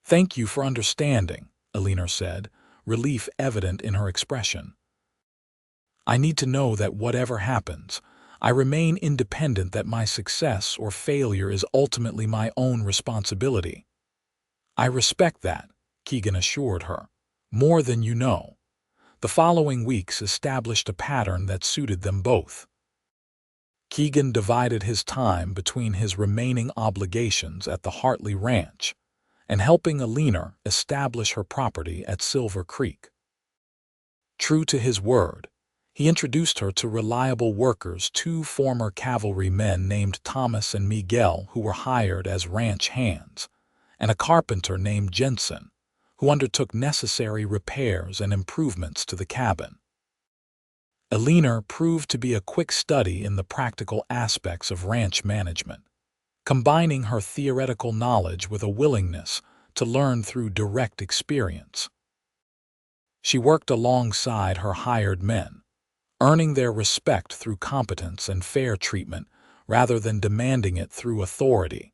"Thank you for understanding," Eleanor said, relief evident in her expression. "I need to know that whatever happens, I remain independent, that my success or failure is ultimately my own responsibility." "I respect that," Keegan assured her, "more than you know." The following weeks established a pattern that suited them both. Keegan divided his time between his remaining obligations at the Hartley Ranch and helping Eleanor establish her property at Silver Creek. True to his word, he introduced her to reliable workers, two former cavalry men named Thomas and Miguel who were hired as ranch hands, and a carpenter named Jensen, who undertook necessary repairs and improvements to the cabin. Eleanor proved to be a quick study in the practical aspects of ranch management, combining her theoretical knowledge with a willingness to learn through direct experience. She worked alongside her hired men, earning their respect through competence and fair treatment rather than demanding it through authority.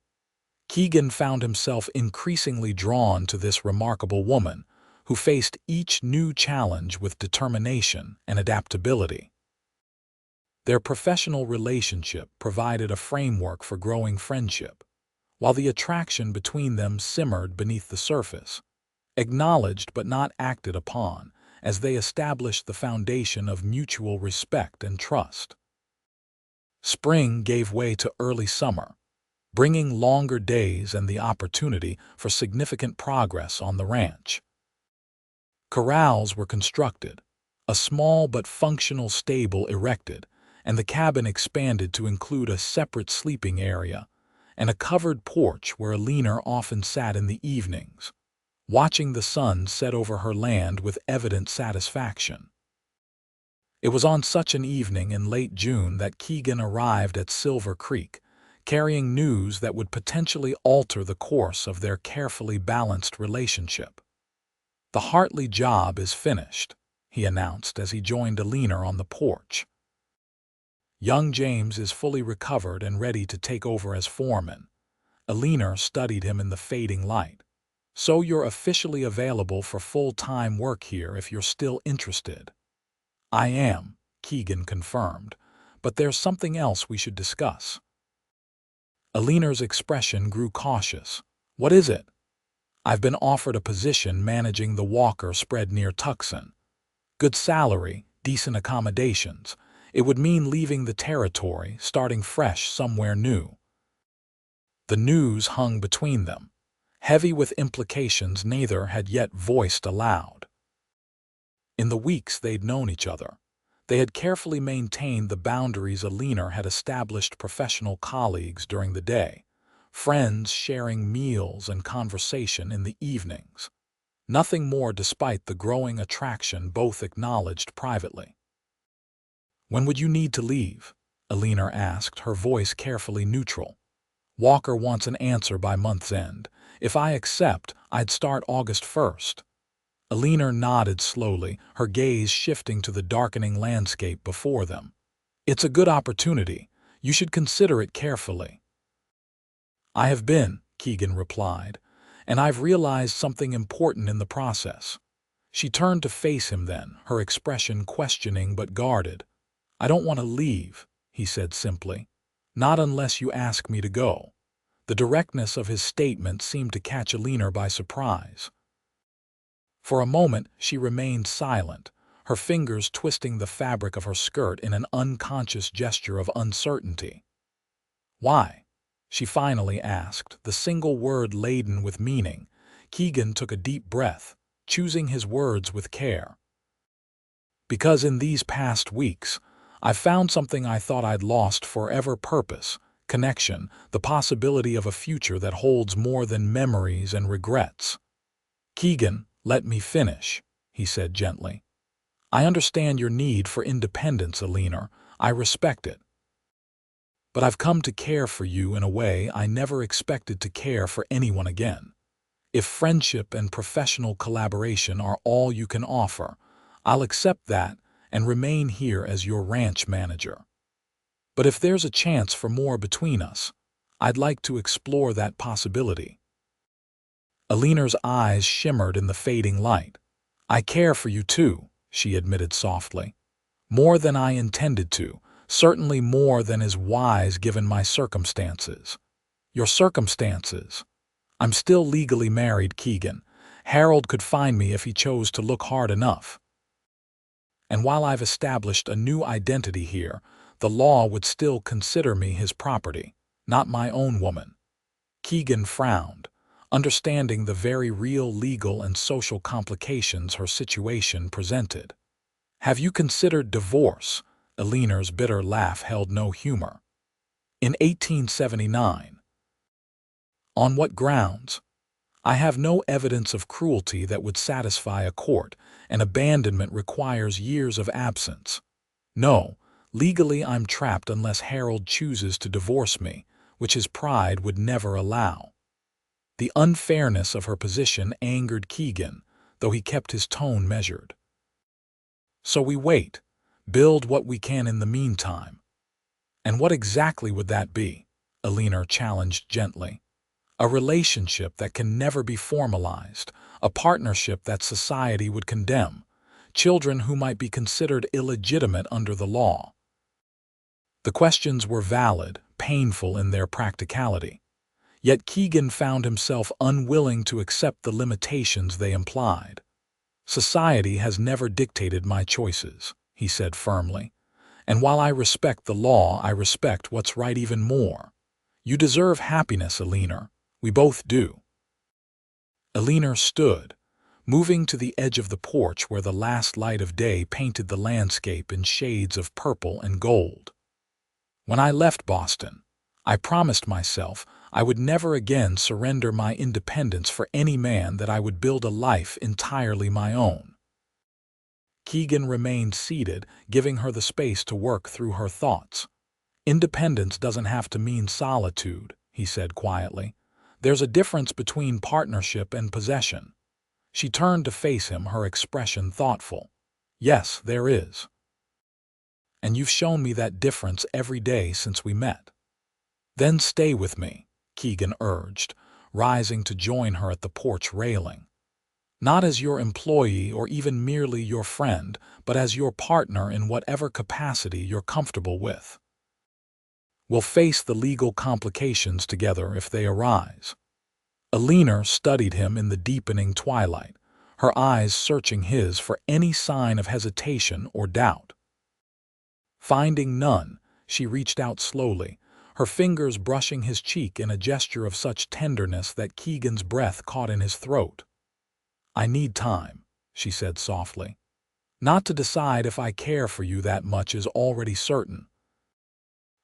Keegan found himself increasingly drawn to this remarkable woman who faced each new challenge with determination and adaptability. Their professional relationship provided a framework for growing friendship, while the attraction between them simmered beneath the surface, acknowledged but not acted upon, as they established the foundation of mutual respect and trust. Spring gave way to early summer, bringing longer days and the opportunity for significant progress on the ranch. Corrals were constructed, a small but functional stable erected, and the cabin expanded to include a separate sleeping area and a covered porch where Eleanor often sat in the evenings, watching the sun set over her land with evident satisfaction. It was on such an evening in late June that Keegan arrived at Silver Creek, carrying news that would potentially alter the course of their carefully balanced relationship. "The Hartley job is finished," he announced as he joined Eleanor on the porch. "Young James is fully recovered and ready to take over as foreman." Eleanor studied him in the fading light. "So you're officially available for full-time work here if you're still interested." "I am," Keegan confirmed, "but there's something else we should discuss." Eleanor's expression grew cautious. "What is it?" "I've been offered a position managing the Walker spread near Tucson. Good salary, decent accommodations. It would mean leaving the territory, starting fresh somewhere new." The news hung between them, heavy with implications neither had yet voiced aloud. In the weeks they'd known each other, They had carefully maintained the boundaries Eleanor had established professional colleagues during the day, friends sharing meals and conversation in the evenings. Nothing more despite the growing attraction both acknowledged privately. "When would you need to leave?" Eleanor asked, her voice carefully neutral. "Walker wants an answer by month's end. If I accept, I'd start August 1st. Eleanor nodded slowly, her gaze shifting to the darkening landscape before them. "It's a good opportunity. You should consider it carefully." "I have been," Keegan replied, "and I've realized something important in the process." She turned to face him then, her expression questioning but guarded. "I don't want to leave," he said simply. "Not unless you ask me to go." The directness of his statement seemed to catch Eleanor by surprise. For a moment, she remained silent, her fingers twisting the fabric of her skirt in an unconscious gesture of uncertainty. "Why?" she finally asked, the single word laden with meaning. Keegan took a deep breath, choosing his words with care. "Because in these past weeks, I've found something I thought I'd lost forever: purpose, connection, the possibility of a future that holds more than memories and regrets." "Keegan, let me finish," he said gently. "I understand your need for independence, Eleanor. I respect it. But I've come to care for you in a way I never expected to care for anyone again. If friendship and professional collaboration are all you can offer, I'll accept that and remain here as your ranch manager. But if there's a chance for more between us, I'd like to explore that possibility." Eleanor's eyes shimmered in the fading light. "I care for you too," she admitted softly. "More than I intended to, certainly more than is wise given my circumstances." "Your circumstances?" "I'm still legally married, Keegan. Harold could find me if he chose to look hard enough. And while I've established a new identity here, the law would still consider me his property, not my own woman." Keegan frowned, understanding the very real legal and social complications her situation presented. "Have you considered divorce?" Eleanor's bitter laugh held no humor. "In 1879. On what grounds?" "I have no evidence of cruelty that would satisfy a court, and abandonment requires years of absence. No, legally I'm trapped unless Harold chooses to divorce me, which his pride would never allow." The unfairness of her position angered Keegan, though he kept his tone measured. "So we wait, build what we can in the meantime." "And what exactly would that be?" Eleanor challenged gently. "A relationship that can never be formalized, a partnership that society would condemn, children who might be considered illegitimate under the law." The questions were valid, painful in their practicality. Yet Keegan found himself unwilling to accept the limitations they implied. "Society has never dictated my choices," he said firmly. "And while I respect the law, I respect what's right even more. You deserve happiness, Eleanor. We both do." Eleanor stood, moving to the edge of the porch where the last light of day painted the landscape in shades of purple and gold. "When I left Boston, I promised myself I would never again surrender my independence for any man, that I would build a life entirely my own." Keegan remained seated, giving her the space to work through her thoughts. "Independence doesn't have to mean solitude," he said quietly. "There's a difference between partnership and possession." She turned to face him, her expression thoughtful. "Yes, there is. And you've shown me that difference every day since we met." "Then stay with me," Keegan urged, rising to join her at the porch railing. "Not as your employee or even merely your friend, but as your partner in whatever capacity you're comfortable with. We'll face the legal complications together if they arise." Eleanor studied him in the deepening twilight, her eyes searching his for any sign of hesitation or doubt. Finding none, she reached out slowly, her fingers brushing his cheek in a gesture of such tenderness that Keegan's breath caught in his throat. "I need time," she said softly. Not to decide if I care for you that much is already certain,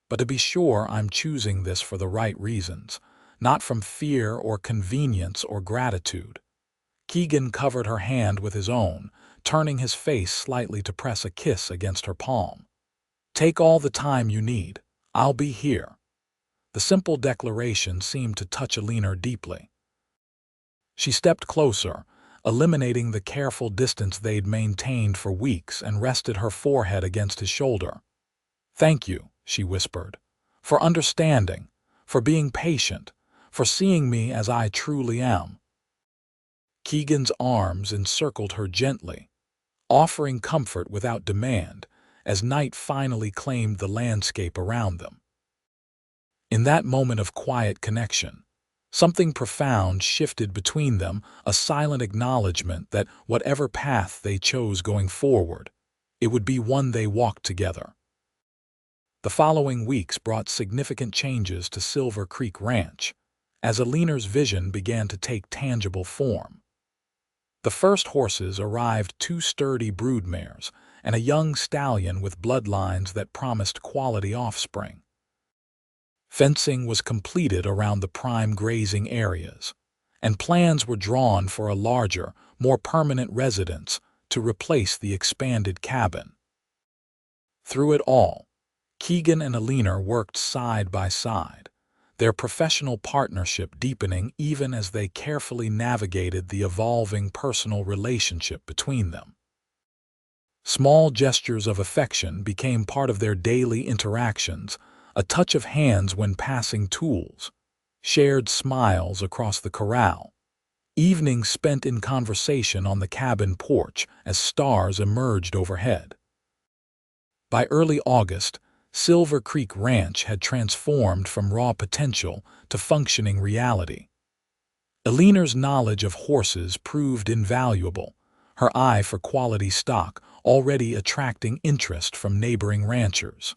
but to be sure I'm choosing this for the right reasons, not from fear or convenience or gratitude. Keegan covered her hand with his own, turning his face slightly to press a kiss against her palm. Take all the time you need. I'll be here. The simple declaration seemed to touch Eleanor deeply. She stepped closer, eliminating the careful distance they'd maintained for weeks, and rested her forehead against his shoulder. Thank you, she whispered, for understanding, for being patient, for seeing me as I truly am. Keegan's arms encircled her gently, offering comfort without demand, as night finally claimed the landscape around them. In that moment of quiet connection, something profound shifted between them, a silent acknowledgement that whatever path they chose going forward, it would be one they walked together. The following weeks brought significant changes to Silver Creek Ranch, as Eleanor's vision began to take tangible form. The first horses arrived, two sturdy broodmares and a young stallion with bloodlines that promised quality offspring. Fencing was completed around the prime grazing areas, and plans were drawn for a larger, more permanent residence to replace the expanded cabin. Through it all, Keegan and Eleanor worked side by side, their professional partnership deepening even as they carefully navigated the evolving personal relationship between them. Small gestures of affection became part of their daily interactions, a touch of hands when passing tools, shared smiles across the corral, evenings spent in conversation on the cabin porch as stars emerged overhead. By early August, Silver Creek Ranch had transformed from raw potential to functioning reality. Eleanor's knowledge of horses proved invaluable, her eye for quality stock already attracting interest from neighboring ranchers.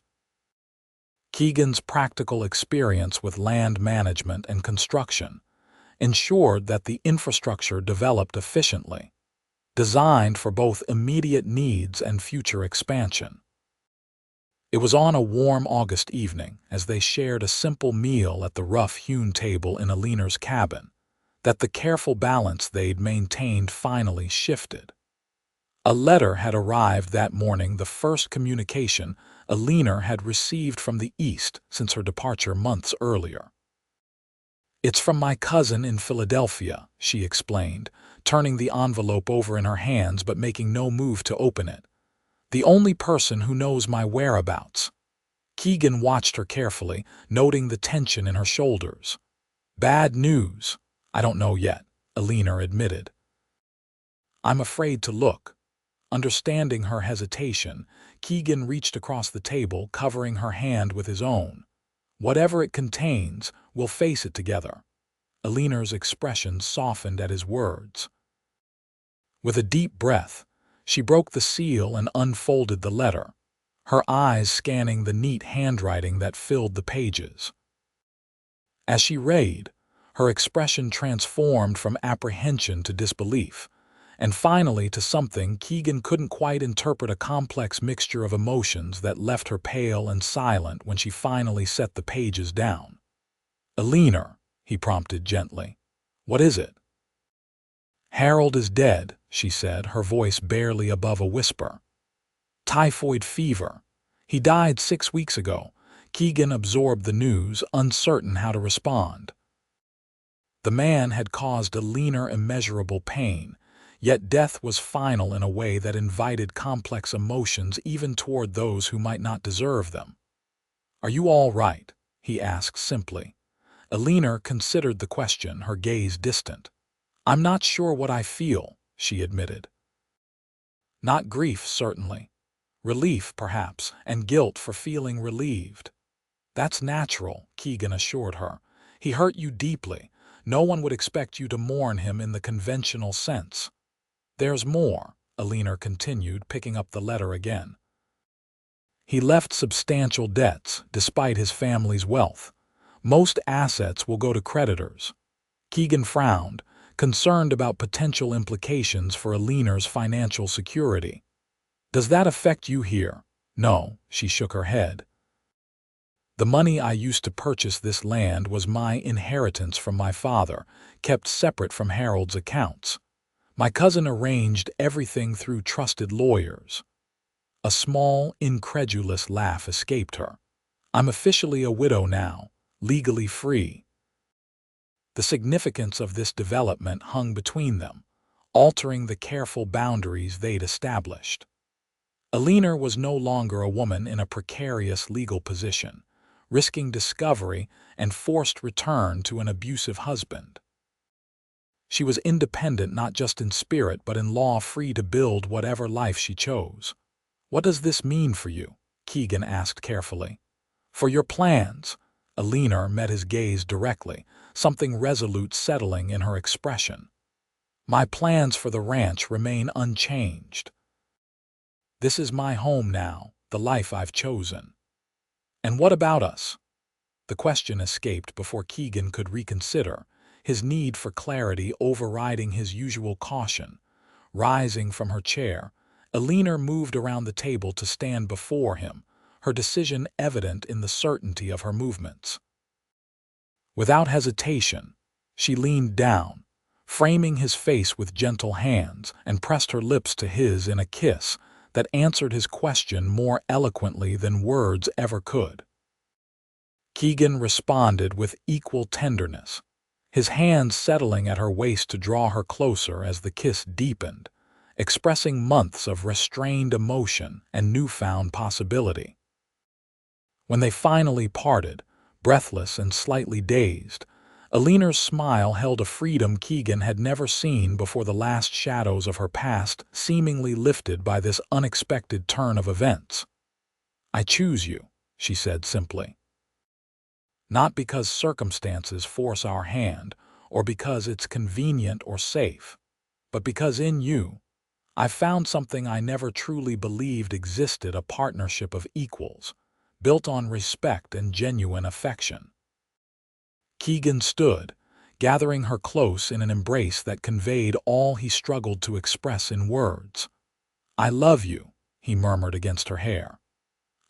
Keegan's practical experience with land management and construction ensured that the infrastructure developed efficiently, designed for both immediate needs and future expansion. It was on a warm August evening, as they shared a simple meal at the rough-hewn table in Eleanor's cabin, that the careful balance they'd maintained finally shifted. A letter had arrived that morning, the first communication Eleanor had received from the East since her departure months earlier. "It's from my cousin in Philadelphia," she explained, turning the envelope over in her hands but making no move to open it. "The only person who knows my whereabouts." Keegan watched her carefully, noting the tension in her shoulders. "Bad news." "I don't know yet," Eleanor admitted. "I'm afraid to look." Understanding her hesitation, Keegan reached across the table, covering her hand with his own. "Whatever it contains, we'll face it together." Eleanor's expression softened at his words. With a deep breath, she broke the seal and unfolded the letter, her eyes scanning the neat handwriting that filled the pages. As she read, her expression transformed from apprehension to disbelief, and finally to something Keegan couldn't quite interpret, a complex mixture of emotions that left her pale and silent when she finally set the pages down. "Eleanor," he prompted gently, "what is it?" "Harold is dead," she said, her voice barely above a whisper. "Typhoid fever. He died 6 weeks ago." Keegan absorbed the news, uncertain how to respond. The man had caused Eleanor immeasurable pain, yet death was final in a way that invited complex emotions even toward those who might not deserve them. "Are you all right?" he asked simply. Eleanor considered the question, her gaze distant. "I'm not sure what I feel," she admitted. "Not grief, certainly. Relief, perhaps, and guilt for feeling relieved." "That's natural," Keegan assured her. "He hurt you deeply. No one would expect you to mourn him in the conventional sense." "There's more," Eleanor continued, picking up the letter again. "He left substantial debts, despite his family's wealth. Most assets will go to creditors." Keegan frowned, concerned about potential implications for Eleanor's financial security. Does that affect you here? No, she shook her head. The money I used to purchase this land was my inheritance from my father, kept separate from Harold's accounts. My cousin arranged everything through trusted lawyers. A small, incredulous laugh escaped her. I'm officially a widow now, legally free. The significance of this development hung between them, altering the careful boundaries they'd established. Eleanor was no longer a woman in a precarious legal position, risking discovery and forced return to an abusive husband. She was independent not just in spirit but in law, free to build whatever life she chose. What does this mean for you? Keegan asked carefully. For your plans. Eleanor met his gaze directly, something resolute settling in her expression. My plans for the ranch remain unchanged. This is my home now, the life I've chosen. And what about us? The question escaped before Keegan could reconsider, his need for clarity overriding his usual caution. Rising from her chair, Eleanor moved around the table to stand before him, her decision evident in the certainty of her movements. Without hesitation, she leaned down, framing his face with gentle hands, and pressed her lips to his in a kiss that answered his question more eloquently than words ever could. Keegan responded with equal tenderness, his hands settling at her waist to draw her closer as the kiss deepened, expressing months of restrained emotion and newfound possibility. When they finally parted, breathless and slightly dazed, Eleanor's smile held a freedom Keegan had never seen before, the last shadows of her past seemingly lifted by this unexpected turn of events. I choose you, she said simply. Not because circumstances force our hand or because it's convenient or safe, but because in you, I've found something I never truly believed existed, a partnership of equals, built on respect and genuine affection. Keegan stood, gathering her close in an embrace that conveyed all he struggled to express in words. I love you, he murmured against her hair.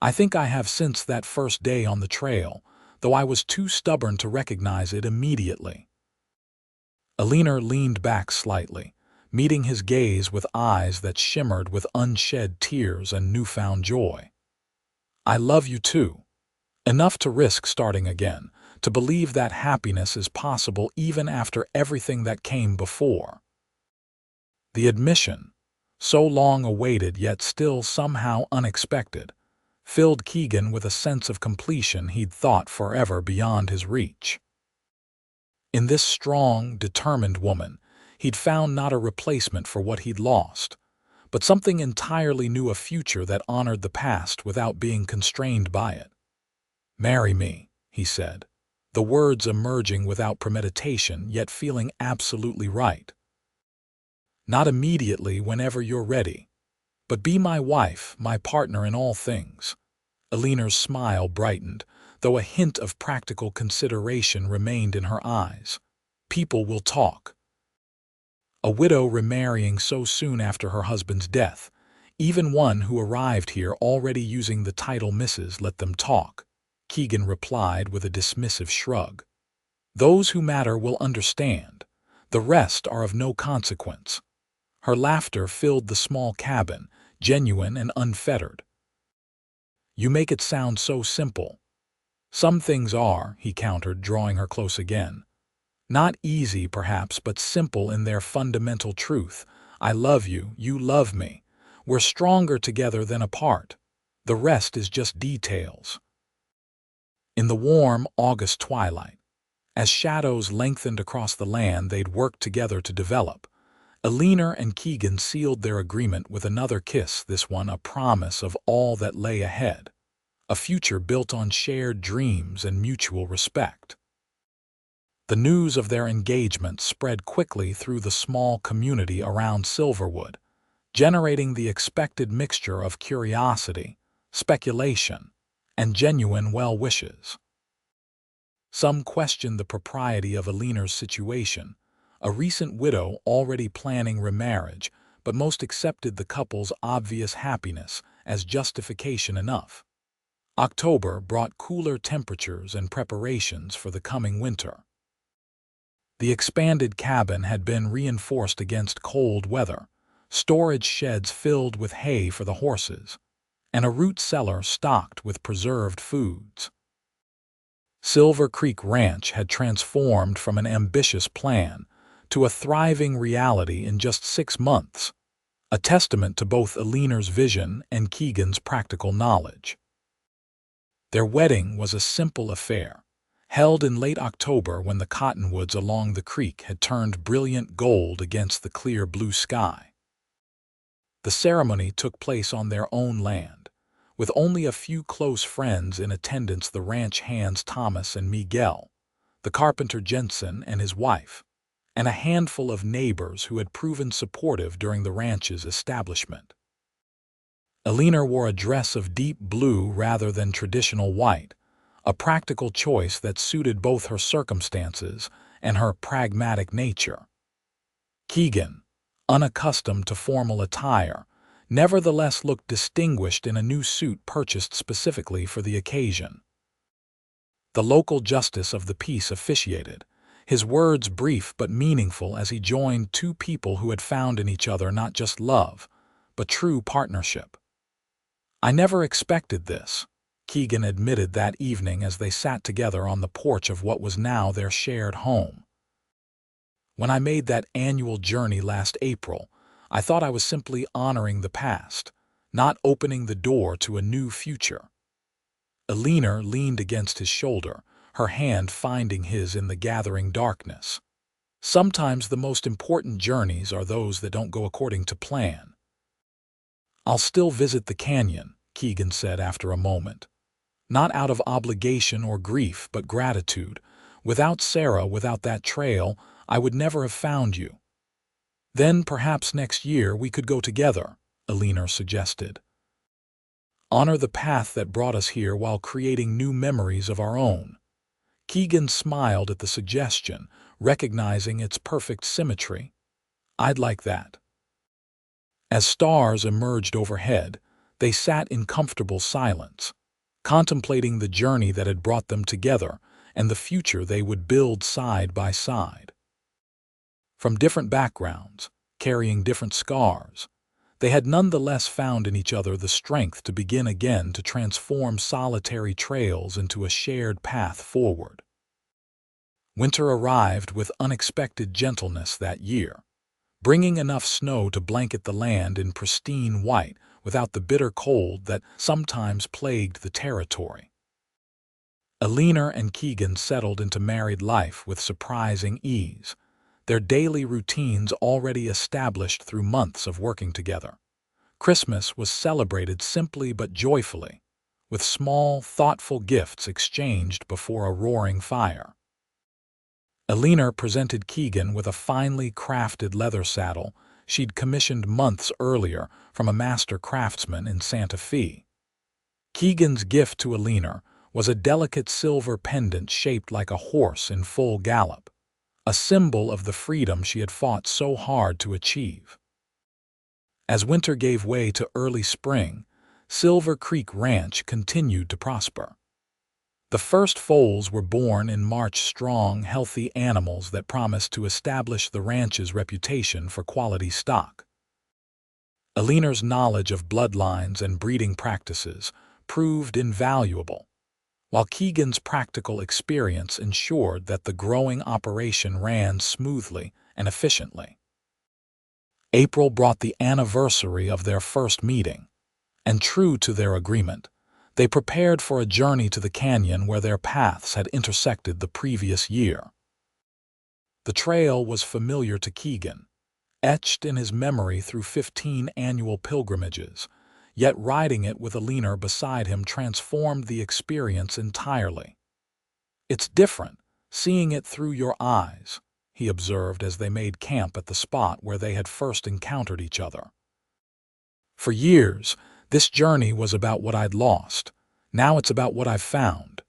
I think I have since that first day on the trail, though I was too stubborn to recognize it immediately. Eleanor leaned back slightly, meeting his gaze with eyes that shimmered with unshed tears and newfound joy. I love you too. Enough to risk starting again, to believe that happiness is possible even after everything that came before. The admission, so long awaited yet still somehow unexpected, filled Keegan with a sense of completion he'd thought forever beyond his reach. In this strong, determined woman, he'd found not a replacement for what he'd lost, but something entirely new, a future that honored the past without being constrained by it. Marry me, he said, the words emerging without premeditation yet feeling absolutely right. Not immediately, whenever you're ready, but be my wife, my partner in all things. Eleanor's smile brightened, though a hint of practical consideration remained in her eyes. People will talk. A widow remarrying so soon after her husband's death, even one who arrived here already using the title Mrs., let them talk, Keegan replied with a dismissive shrug. Those who matter will understand. The rest are of no consequence. Her laughter filled the small cabin, genuine and unfettered. You make it sound so simple. Some things are, he countered, drawing her close again. Not easy, perhaps, but simple in their fundamental truth. I love you, you love me. We're stronger together than apart. The rest is just details. In the warm August twilight, as shadows lengthened across the land they'd worked together to develop, Eleanor and Keegan sealed their agreement with another kiss, this one a promise of all that lay ahead, a future built on shared dreams and mutual respect. The news of their engagement spread quickly through the small community around Silverwood, generating the expected mixture of curiosity, speculation, and genuine well wishes. Some questioned the propriety of Eleanor's situation, a recent widow already planning remarriage, but most accepted the couple's obvious happiness as justification enough. October brought cooler temperatures and preparations for the coming winter. The expanded cabin had been reinforced against cold weather, storage sheds filled with hay for the horses, and a root cellar stocked with preserved foods. Silver Creek Ranch had transformed from an ambitious plan to a thriving reality in just 6 months, a testament to both Eleanor's vision and Keegan's practical knowledge. Their wedding was a simple affair, held in late October when the cottonwoods along the creek had turned brilliant gold against the clear blue sky. The ceremony took place on their own land, with only a few close friends in attendance: the ranch hands Thomas and Miguel, the carpenter Jensen and his wife, and a handful of neighbors who had proven supportive during the ranch's establishment. Eleanor wore a dress of deep blue rather than traditional white, a practical choice that suited both her circumstances and her pragmatic nature. Keegan, unaccustomed to formal attire, nevertheless looked distinguished in a new suit purchased specifically for the occasion. The local justice of the peace officiated, his words brief but meaningful as he joined two people who had found in each other not just love, but true partnership. "I never expected this," Keegan admitted that evening as they sat together on the porch of what was now their shared home. "When I made that annual journey last April, I thought I was simply honoring the past, not opening the door to a new future." Eleanor leaned against his shoulder, her hand finding his in the gathering darkness. "Sometimes the most important journeys are those that don't go according to plan." "I'll still visit the canyon," Keegan said after a moment. "Not out of obligation or grief, but gratitude. Without Sarah, without that trail, I would never have found you." "Then perhaps next year we could go together," Eleanor suggested. "Honor the path that brought us here while creating new memories of our own." Keegan smiled at the suggestion, recognizing its perfect symmetry. "I'd like that." As stars emerged overhead, they sat in comfortable silence, contemplating the journey that had brought them together and the future they would build side by side. From different backgrounds, carrying different scars, they had nonetheless found in each other the strength to begin again, to transform solitary trails into a shared path forward. Winter arrived with unexpected gentleness that year, bringing enough snow to blanket the land in pristine white without the bitter cold that sometimes plagued the territory. Eleanor and Keegan settled into married life with surprising ease, their daily routines already established through months of working together. Christmas was celebrated simply but joyfully, with small, thoughtful gifts exchanged before a roaring fire. Eleanor presented Keegan with a finely crafted leather saddle she'd commissioned months earlier from a master craftsman in Santa Fe. Keegan's gift to Eleanor was a delicate silver pendant shaped like a horse in full gallop, a symbol of the freedom she had fought so hard to achieve. As winter gave way to early spring, Silver Creek Ranch continued to prosper. The first foals were born in March, strong, healthy animals that promised to establish the ranch's reputation for quality stock. Eleanor's knowledge of bloodlines and breeding practices proved invaluable, while Keegan's practical experience ensured that the growing operation ran smoothly and efficiently. April brought the anniversary of their first meeting, and true to their agreement, they prepared for a journey to the canyon where their paths had intersected the previous year. The trail was familiar to Keegan, etched in his memory through 15 annual pilgrimages, yet riding it with Eleanor beside him transformed the experience entirely. "It's different, seeing it through your eyes," he observed as they made camp at the spot where they had first encountered each other. "For years, this journey was about what I'd lost. Now it's about what I've found."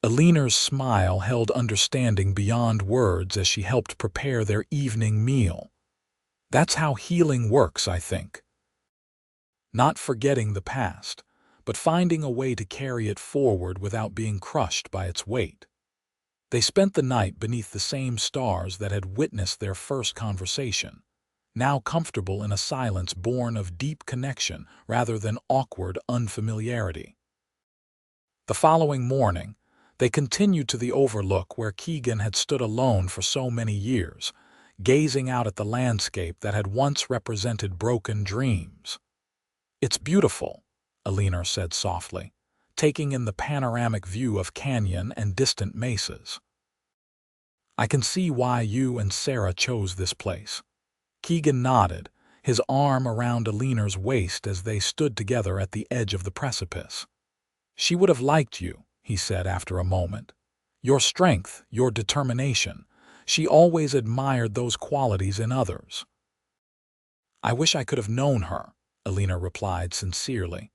Eleanor's smile held understanding beyond words as she helped prepare their evening meal. That's how healing works, I think. Not forgetting the past, but finding a way to carry it forward without being crushed by its weight. They spent the night beneath the same stars that had witnessed their first conversation, now comfortable in a silence born of deep connection rather than awkward unfamiliarity. The following morning, they continued to the overlook where Keegan had stood alone for so many years, gazing out at the landscape that had once represented broken dreams. "It's beautiful," Eleanor said softly, taking in the panoramic view of canyon and distant mesas. "I can see why you and Sarah chose this place." Keegan nodded, his arm around Eleanor's waist as they stood together at the edge of the precipice. "She would have liked you," he said after a moment. "Your strength, your determination. She always admired those qualities in others." "I wish I could have known her," Eleanor replied sincerely.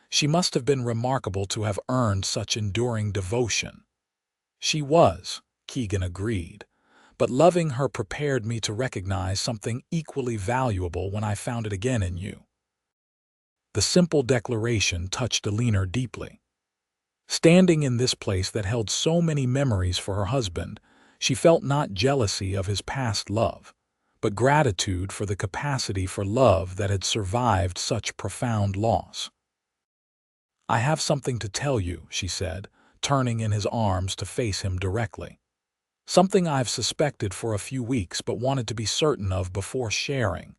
"She must have been remarkable to have earned such enduring devotion." "She was," Keegan agreed, "but loving her prepared me to recognize something equally valuable when I found it again in you." The simple declaration touched Eleanor deeply. Standing in this place that held so many memories for her husband, she felt not jealousy of his past love, but gratitude for the capacity for love that had survived such profound loss. "I have something to tell you," she said, turning in his arms to face him directly. "Something I've suspected for a few weeks but wanted to be certain of before sharing."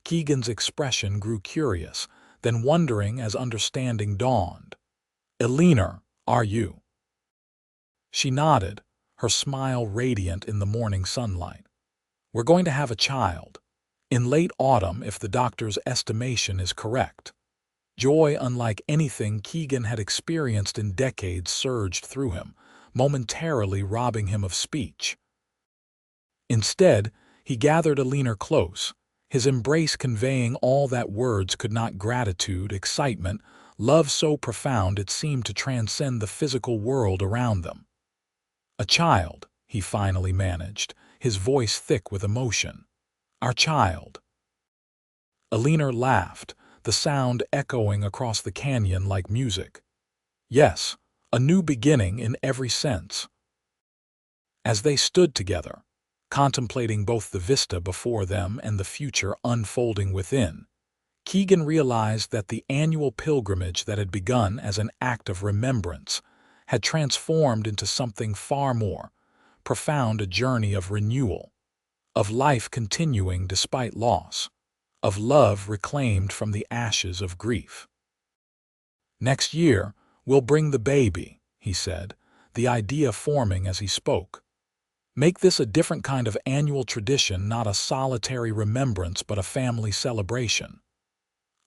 Keegan's expression grew curious, then wondering as understanding dawned. "Eleanor, are you?" She nodded, her smile radiant in the morning sunlight. "We're going to have a child. In late autumn, if the doctor's estimation is correct." Joy unlike anything Keegan had experienced in decades surged through him, momentarily robbing him of speech. Instead, he gathered Eleanor close, his embrace conveying all that words could not: gratitude, excitement, love so profound it seemed to transcend the physical world around them. "A child," he finally managed, his voice thick with emotion. "Our child." Eleanor laughed, the sound echoing across the canyon like music. "Yes, a new beginning in every sense." As they stood together, contemplating both the vista before them and the future unfolding within, Keegan realized that the annual pilgrimage that had begun as an act of remembrance had transformed into something far more profound: a journey of renewal, of life continuing despite loss, of love reclaimed from the ashes of grief. "Next year, we'll bring the baby," he said, the idea forming as he spoke. "Make this a different kind of annual tradition, not a solitary remembrance but a family celebration."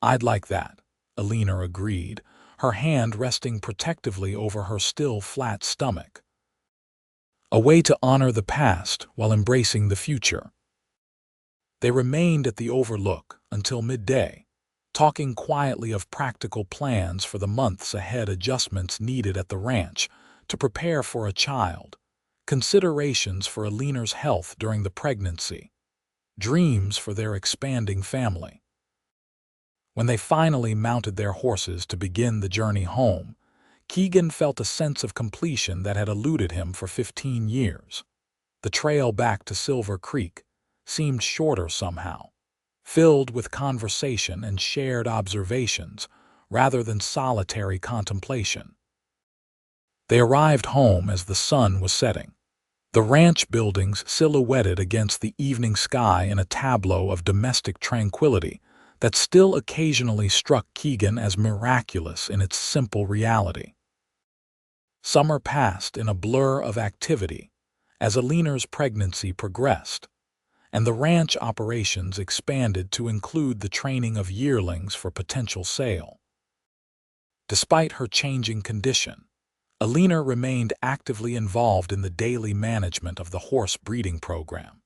"I'd like that," Eleanor agreed, her hand resting protectively over her still flat stomach. "A way to honor the past while embracing the future." They remained at the overlook until midday, talking quietly of practical plans for the months ahead, adjustments needed at the ranch to prepare for a child, considerations for Eleanor's health during the pregnancy, dreams for their expanding family. When they finally mounted their horses to begin the journey home, Keegan felt a sense of completion that had eluded him for 15 years. The trail back to Silver Creek seemed shorter somehow, filled with conversation and shared observations rather than solitary contemplation. They arrived home as the sun was setting, the ranch buildings silhouetted against the evening sky in a tableau of domestic tranquility that still occasionally struck Keegan as miraculous in its simple reality. Summer passed in a blur of activity as Eleanor's pregnancy progressed, and the ranch operations expanded to include the training of yearlings for potential sale. Despite her changing condition, Eleanor remained actively involved in the daily management of the horse breeding program,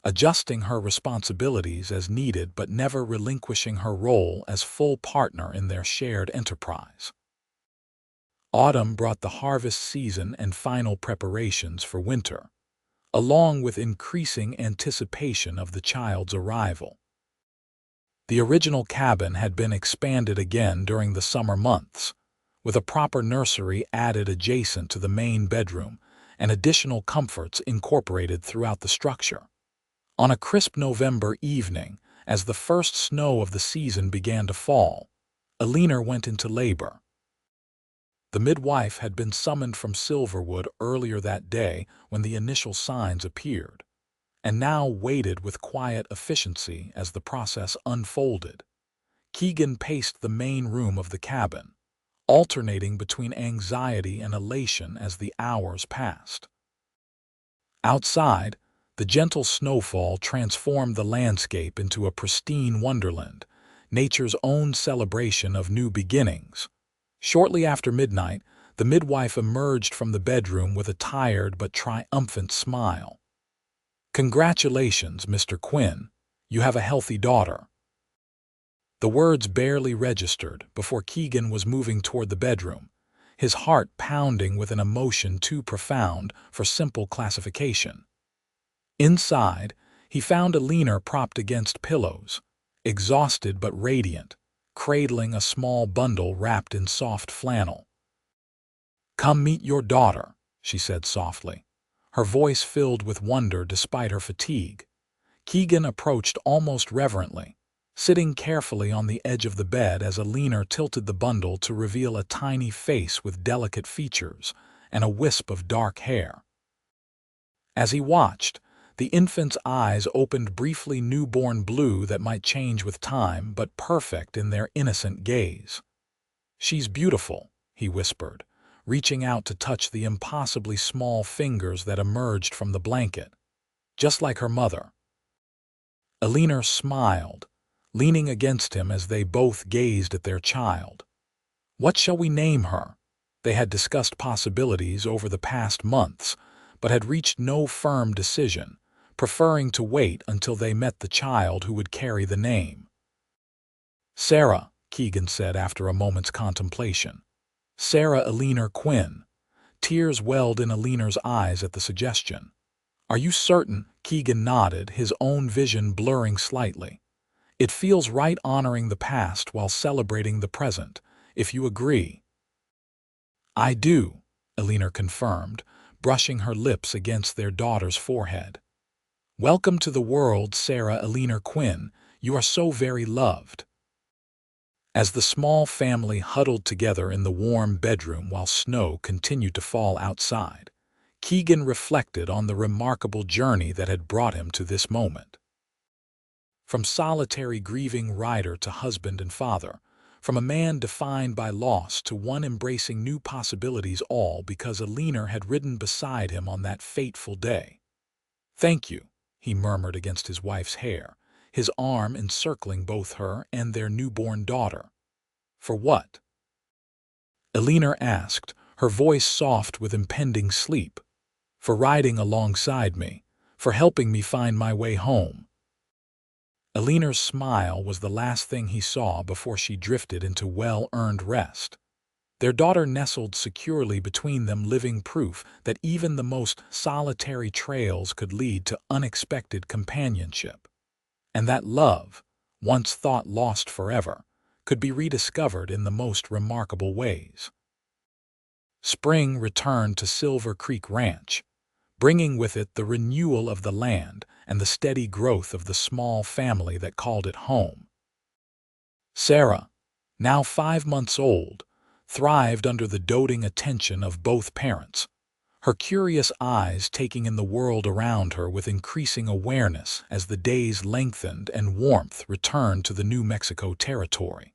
adjusting her responsibilities as needed but never relinquishing her role as full partner in their shared enterprise. Autumn brought the harvest season and final preparations for winter, along with increasing anticipation of the child's arrival. The original cabin had been expanded again during the summer months, with a proper nursery added adjacent to the main bedroom and additional comforts incorporated throughout the structure. On a crisp November evening, as the first snow of the season began to fall, Eleanor went into labor. The midwife had been summoned from Silverwood earlier that day when the initial signs appeared, and now waited with quiet efficiency as the process unfolded. Keegan paced the main room of the cabin, alternating between anxiety and elation as the hours passed. Outside, the gentle snowfall transformed the landscape into a pristine wonderland, nature's own celebration of new beginnings. Shortly after midnight, the midwife emerged from the bedroom with a tired but triumphant smile. "Congratulations, Mr. Quinn. You have a healthy daughter." The words barely registered before Keegan was moving toward the bedroom, his heart pounding with an emotion too profound for simple classification. Inside, he found Eleanor propped against pillows, exhausted but radiant, cradling a small bundle wrapped in soft flannel. "Come meet your daughter," she said softly, her voice filled with wonder despite her fatigue. Keegan approached almost reverently, sitting carefully on the edge of the bed as Eleanor tilted the bundle to reveal a tiny face with delicate features and a wisp of dark hair. As he watched, the infant's eyes opened briefly newborn blue that might change with time, but perfect in their innocent gaze. "She's beautiful," he whispered, reaching out to touch the impossibly small fingers that emerged from the blanket. "Just like her mother." Eleanor smiled, leaning against him as they both gazed at their child. "What shall we name her?" They had discussed possibilities over the past months, but had reached no firm decision, preferring to wait until they met the child who would carry the name. "Sarah," Keegan said after a moment's contemplation. "Sarah Eleanor Quinn." Tears welled in Eleanor's eyes at the suggestion. "Are you certain?" Keegan nodded, his own vision blurring slightly. "It feels right honoring the past while celebrating the present, if you agree." "I do," Eleanor confirmed, brushing her lips against their daughter's forehead. "Welcome to the world, Sarah Eleanor Quinn. You are so very loved." As the small family huddled together in the warm bedroom while snow continued to fall outside, Keegan reflected on the remarkable journey that had brought him to this moment. From solitary grieving rider to husband and father, from a man defined by loss to one embracing new possibilities, all because Eleanor had ridden beside him on that fateful day. "Thank you," he murmured against his wife's hair, his arm encircling both her and their newborn daughter. "For what?" Eleanor asked, her voice soft with impending sleep. "For riding alongside me, for helping me find my way home." Eleanor's smile was the last thing he saw before she drifted into well-earned rest. Their daughter nestled securely between them, living proof that even the most solitary trails could lead to unexpected companionship, and that love, once thought lost forever, could be rediscovered in the most remarkable ways. Spring returned to Silver Creek Ranch, bringing with it the renewal of the land and the steady growth of the small family that called it home. Sarah, now 5 months old, thrived under the doting attention of both parents, her curious eyes taking in the world around her with increasing awareness as the days lengthened and warmth returned to the New Mexico territory.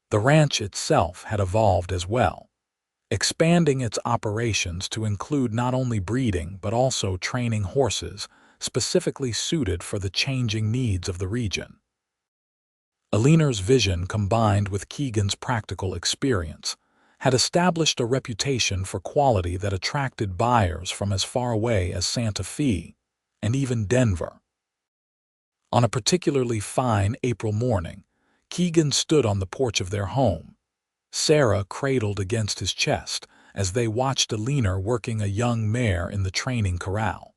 The ranch itself had evolved as well, expanding its operations to include not only breeding but also training horses specifically suited for the changing needs of the region. Eleanor's vision, combined with Keegan's practical experience, had established a reputation for quality that attracted buyers from as far away as Santa Fe and even Denver. On a particularly fine April morning, Keegan stood on the porch of their home, Sarah cradled against his chest as they watched Eleanor working a young mare in the training corral.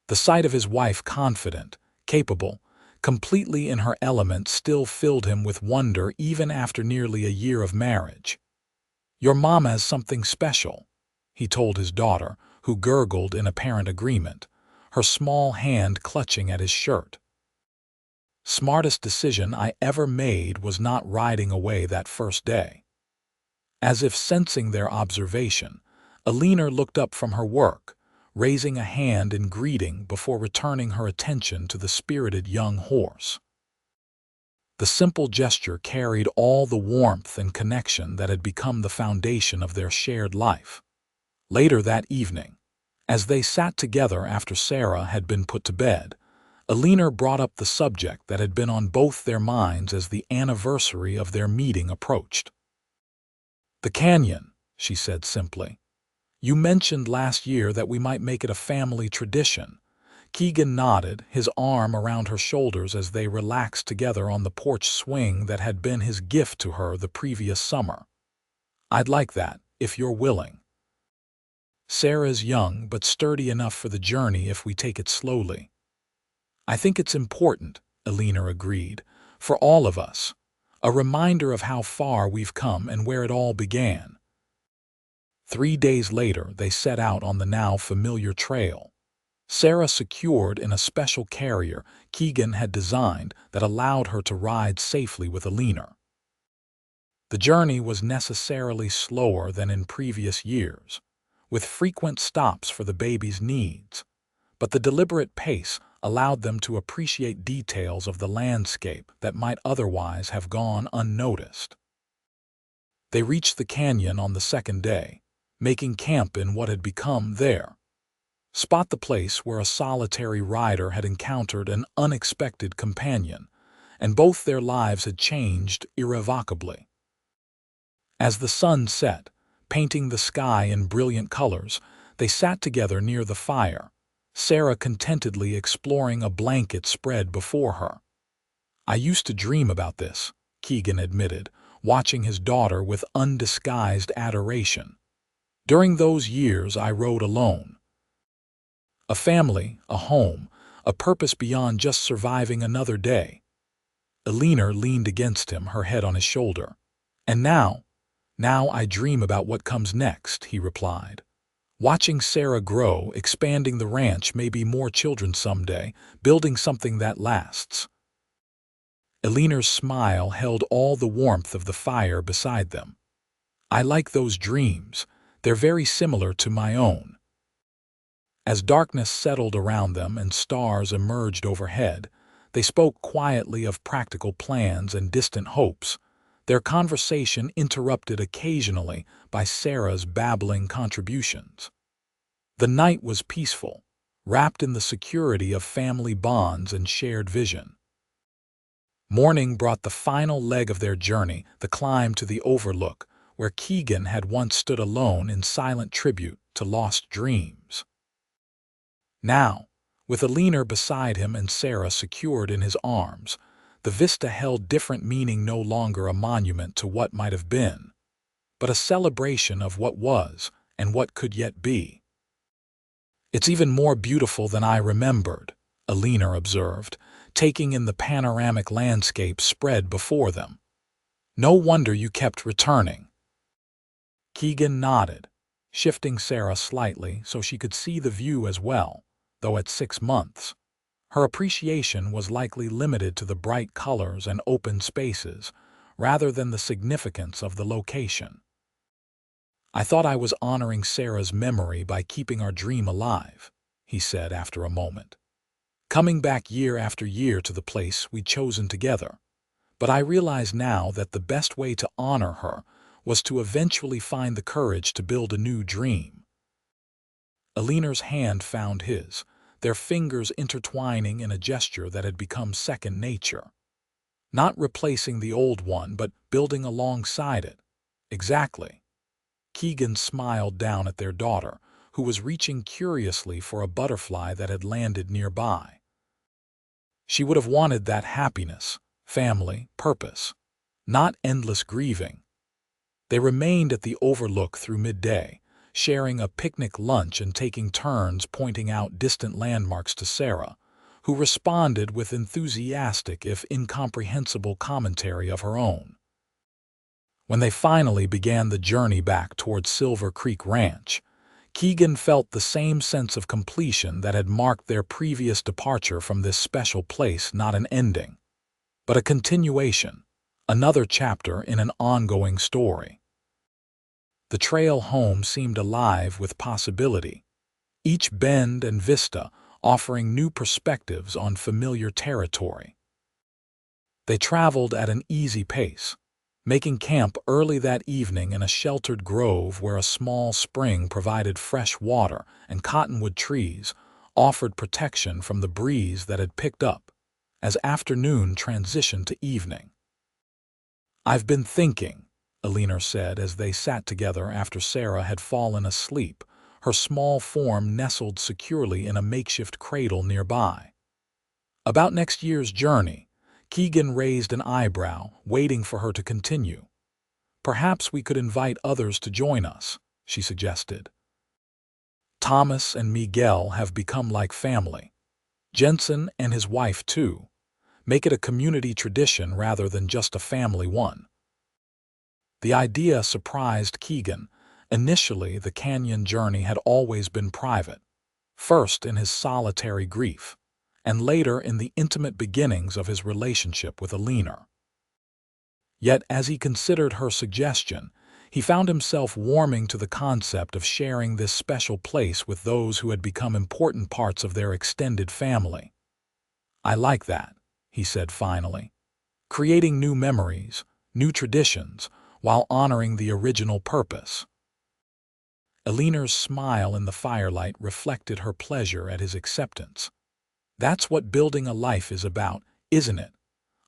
The sight of his wife confident, capable, completely in her element, still filled him with wonder even after nearly a year of marriage. "Your mom has something special," he told his daughter, who gurgled in apparent agreement, her small hand clutching at his shirt. "Smartest decision I ever made was not riding away that first day." As if sensing their observation, Eleanor looked up from her work, raising a hand in greeting before returning her attention to the spirited young horse. The simple gesture carried all the warmth and connection that had become the foundation of their shared life. Later that evening, as they sat together after Sarah had been put to bed, Eleanor brought up the subject that had been on both their minds as the anniversary of their meeting approached. "The canyon," she said simply. "You mentioned last year that we might make it a family tradition." Keegan nodded, his arm around her shoulders as they relaxed together on the porch swing that had been his gift to her the previous summer. "I'd like that, if you're willing. Sarah's young but sturdy enough for the journey if we take it slowly." "I think it's important," Eleanor agreed, "for all of us. A reminder of how far we've come and where it all began." 3 days later, they set out on the now familiar trail. Sarah secured in a special carrier Keegan had designed that allowed her to ride safely with Eleanor. The journey was necessarily slower than in previous years, with frequent stops for the baby's needs, but the deliberate pace allowed them to appreciate details of the landscape that might otherwise have gone unnoticed. They reached the canyon on the second day, making camp in what had become their spot, the place where a solitary rider had encountered an unexpected companion, and both their lives had changed irrevocably. As the sun set, painting the sky in brilliant colors, they sat together near the fire, Sarah contentedly exploring a blanket spread before her. "I used to dream about this," Keegan admitted, watching his daughter with undisguised adoration. "During those years I rode alone. A family, a home, a purpose beyond just surviving another day." Eleanor leaned against him, her head on his shoulder. "And now I dream about what comes next," he replied. "Watching Sarah grow, expanding the ranch, maybe more children someday, building something that lasts." Eleanor's smile held all the warmth of the fire beside them. "I like those dreams. They're very similar to my own." As darkness settled around them and stars emerged overhead, they spoke quietly of practical plans and distant hopes, their conversation interrupted occasionally by Sarah's babbling contributions. The night was peaceful, wrapped in the security of family bonds and shared vision. Morning brought the final leg of their journey, the climb to the overlook, where Keegan had once stood alone in silent tribute to lost dreams. Now, with Eleanor beside him and Sarah secured in his arms, the vista held different meaning, no longer a monument to what might have been, but a celebration of what was and what could yet be. "It's even more beautiful than I remembered," Eleanor observed, taking in the panoramic landscape spread before them. "No wonder you kept returning." Keegan nodded, shifting Sarah slightly so she could see the view as well, though at 6 months, her appreciation was likely limited to the bright colors and open spaces, rather than the significance of the location. "I thought I was honoring Sarah's memory by keeping our dream alive," he said after a moment. "Coming back year after year to the place we'd chosen together. But I realize now that the best way to honor her was to eventually find the courage to build a new dream." Eleanor's hand found his, their fingers intertwining in a gesture that had become second nature. Not replacing the old one, but building alongside it. "Exactly." Keegan smiled down at their daughter, who was reaching curiously for a butterfly that had landed nearby. She would have wanted that: happiness, family, purpose, not endless grieving. They remained at the overlook through midday, sharing a picnic lunch and taking turns pointing out distant landmarks to Sarah, who responded with enthusiastic if incomprehensible commentary of her own. When they finally began the journey back towards Silver Creek Ranch, Keegan felt the same sense of completion that had marked their previous departure from this special place, not an ending, but a continuation, another chapter in an ongoing story. The trail home seemed alive with possibility, each bend and vista offering new perspectives on familiar territory. They traveled at an easy pace, making camp early that evening in a sheltered grove where a small spring provided fresh water and cottonwood trees offered protection from the breeze that had picked up as afternoon transitioned to evening. "I've been thinking," Eleanor said as they sat together after Sarah had fallen asleep, her small form nestled securely in a makeshift cradle nearby. "About next year's journey." Keegan raised an eyebrow, waiting for her to continue. "Perhaps we could invite others to join us," she suggested. "Thomas and Miguel have become like family. Jensen and his wife, too. Make it a community tradition rather than just a family one." The idea surprised Keegan. Initially, the canyon journey had always been private, first in his solitary grief, and later in the intimate beginnings of his relationship with Eleanor. Yet as he considered her suggestion, he found himself warming to the concept of sharing this special place with those who had become important parts of their extended family. "I like that," he said finally. "Creating new memories, new traditions, while honoring the original purpose." Eleanor's smile in the firelight reflected her pleasure at his acceptance. "That's what building a life is about, isn't it?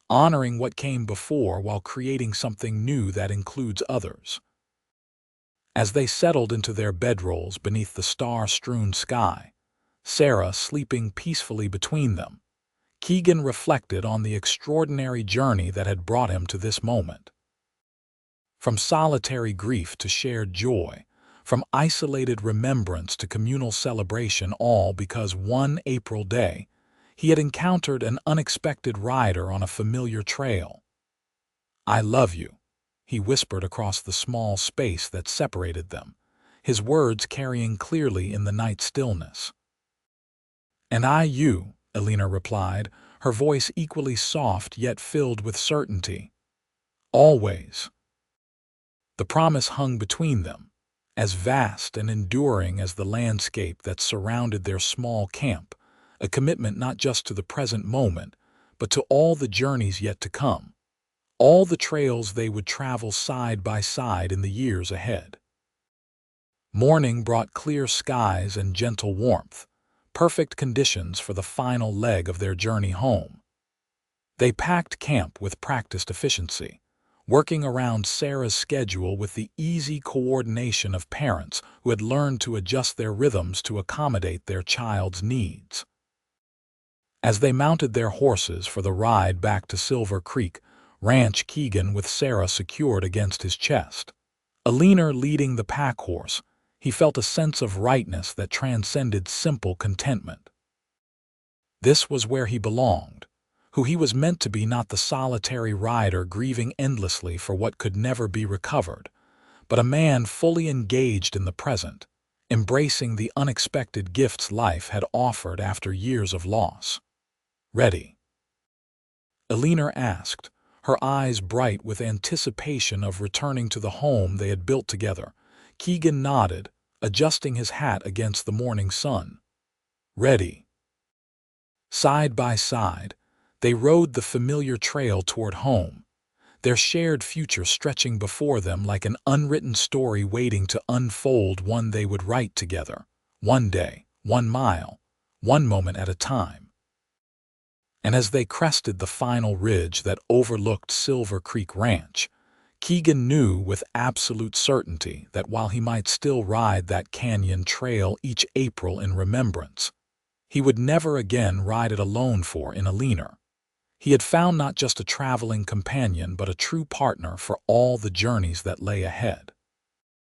Honoring what came before while creating something new that includes others." As they settled into their bedrolls beneath the star-strewn sky, Sarah sleeping peacefully between them, Keegan reflected on the extraordinary journey that had brought him to this moment. From solitary grief to shared joy, from isolated remembrance to communal celebration, all because one April day, he had encountered an unexpected rider on a familiar trail. "I love you," he whispered across the small space that separated them, his words carrying clearly in the night stillness. "And I you," Eleanor replied, her voice equally soft yet filled with certainty. "Always." The promise hung between them, as vast and enduring as the landscape that surrounded their small camp, a commitment not just to the present moment, but to all the journeys yet to come, all the trails they would travel side by side in the years ahead. Morning brought clear skies and gentle warmth, perfect conditions for the final leg of their journey home. They packed camp with practiced efficiency, working around Sarah's schedule with the easy coordination of parents who had learned to adjust their rhythms to accommodate their child's needs. As they mounted their horses for the ride back to Silver Creek Ranch, Keegan with Sarah secured against his chest, Eleanor leading the pack horse, he felt a sense of rightness that transcended simple contentment. This was where he belonged, who he was meant to be, not the solitary rider grieving endlessly for what could never be recovered, but a man fully engaged in the present, embracing the unexpected gifts life had offered after years of loss. "Ready?" Eleanor asked, her eyes bright with anticipation of returning to the home they had built together. Keegan nodded, adjusting his hat against the morning sun. "Ready." Side by side, they rode the familiar trail toward home, their shared future stretching before them like an unwritten story waiting to unfold, one they would write together, one day, 1 mile, 1 moment at a time. And as they crested the final ridge that overlooked Silver Creek Ranch, Keegan knew with absolute certainty that while he might still ride that canyon trail each April in remembrance, he would never again ride it alone. For in Eleanor, he had found not just a traveling companion but a true partner for all the journeys that lay ahead.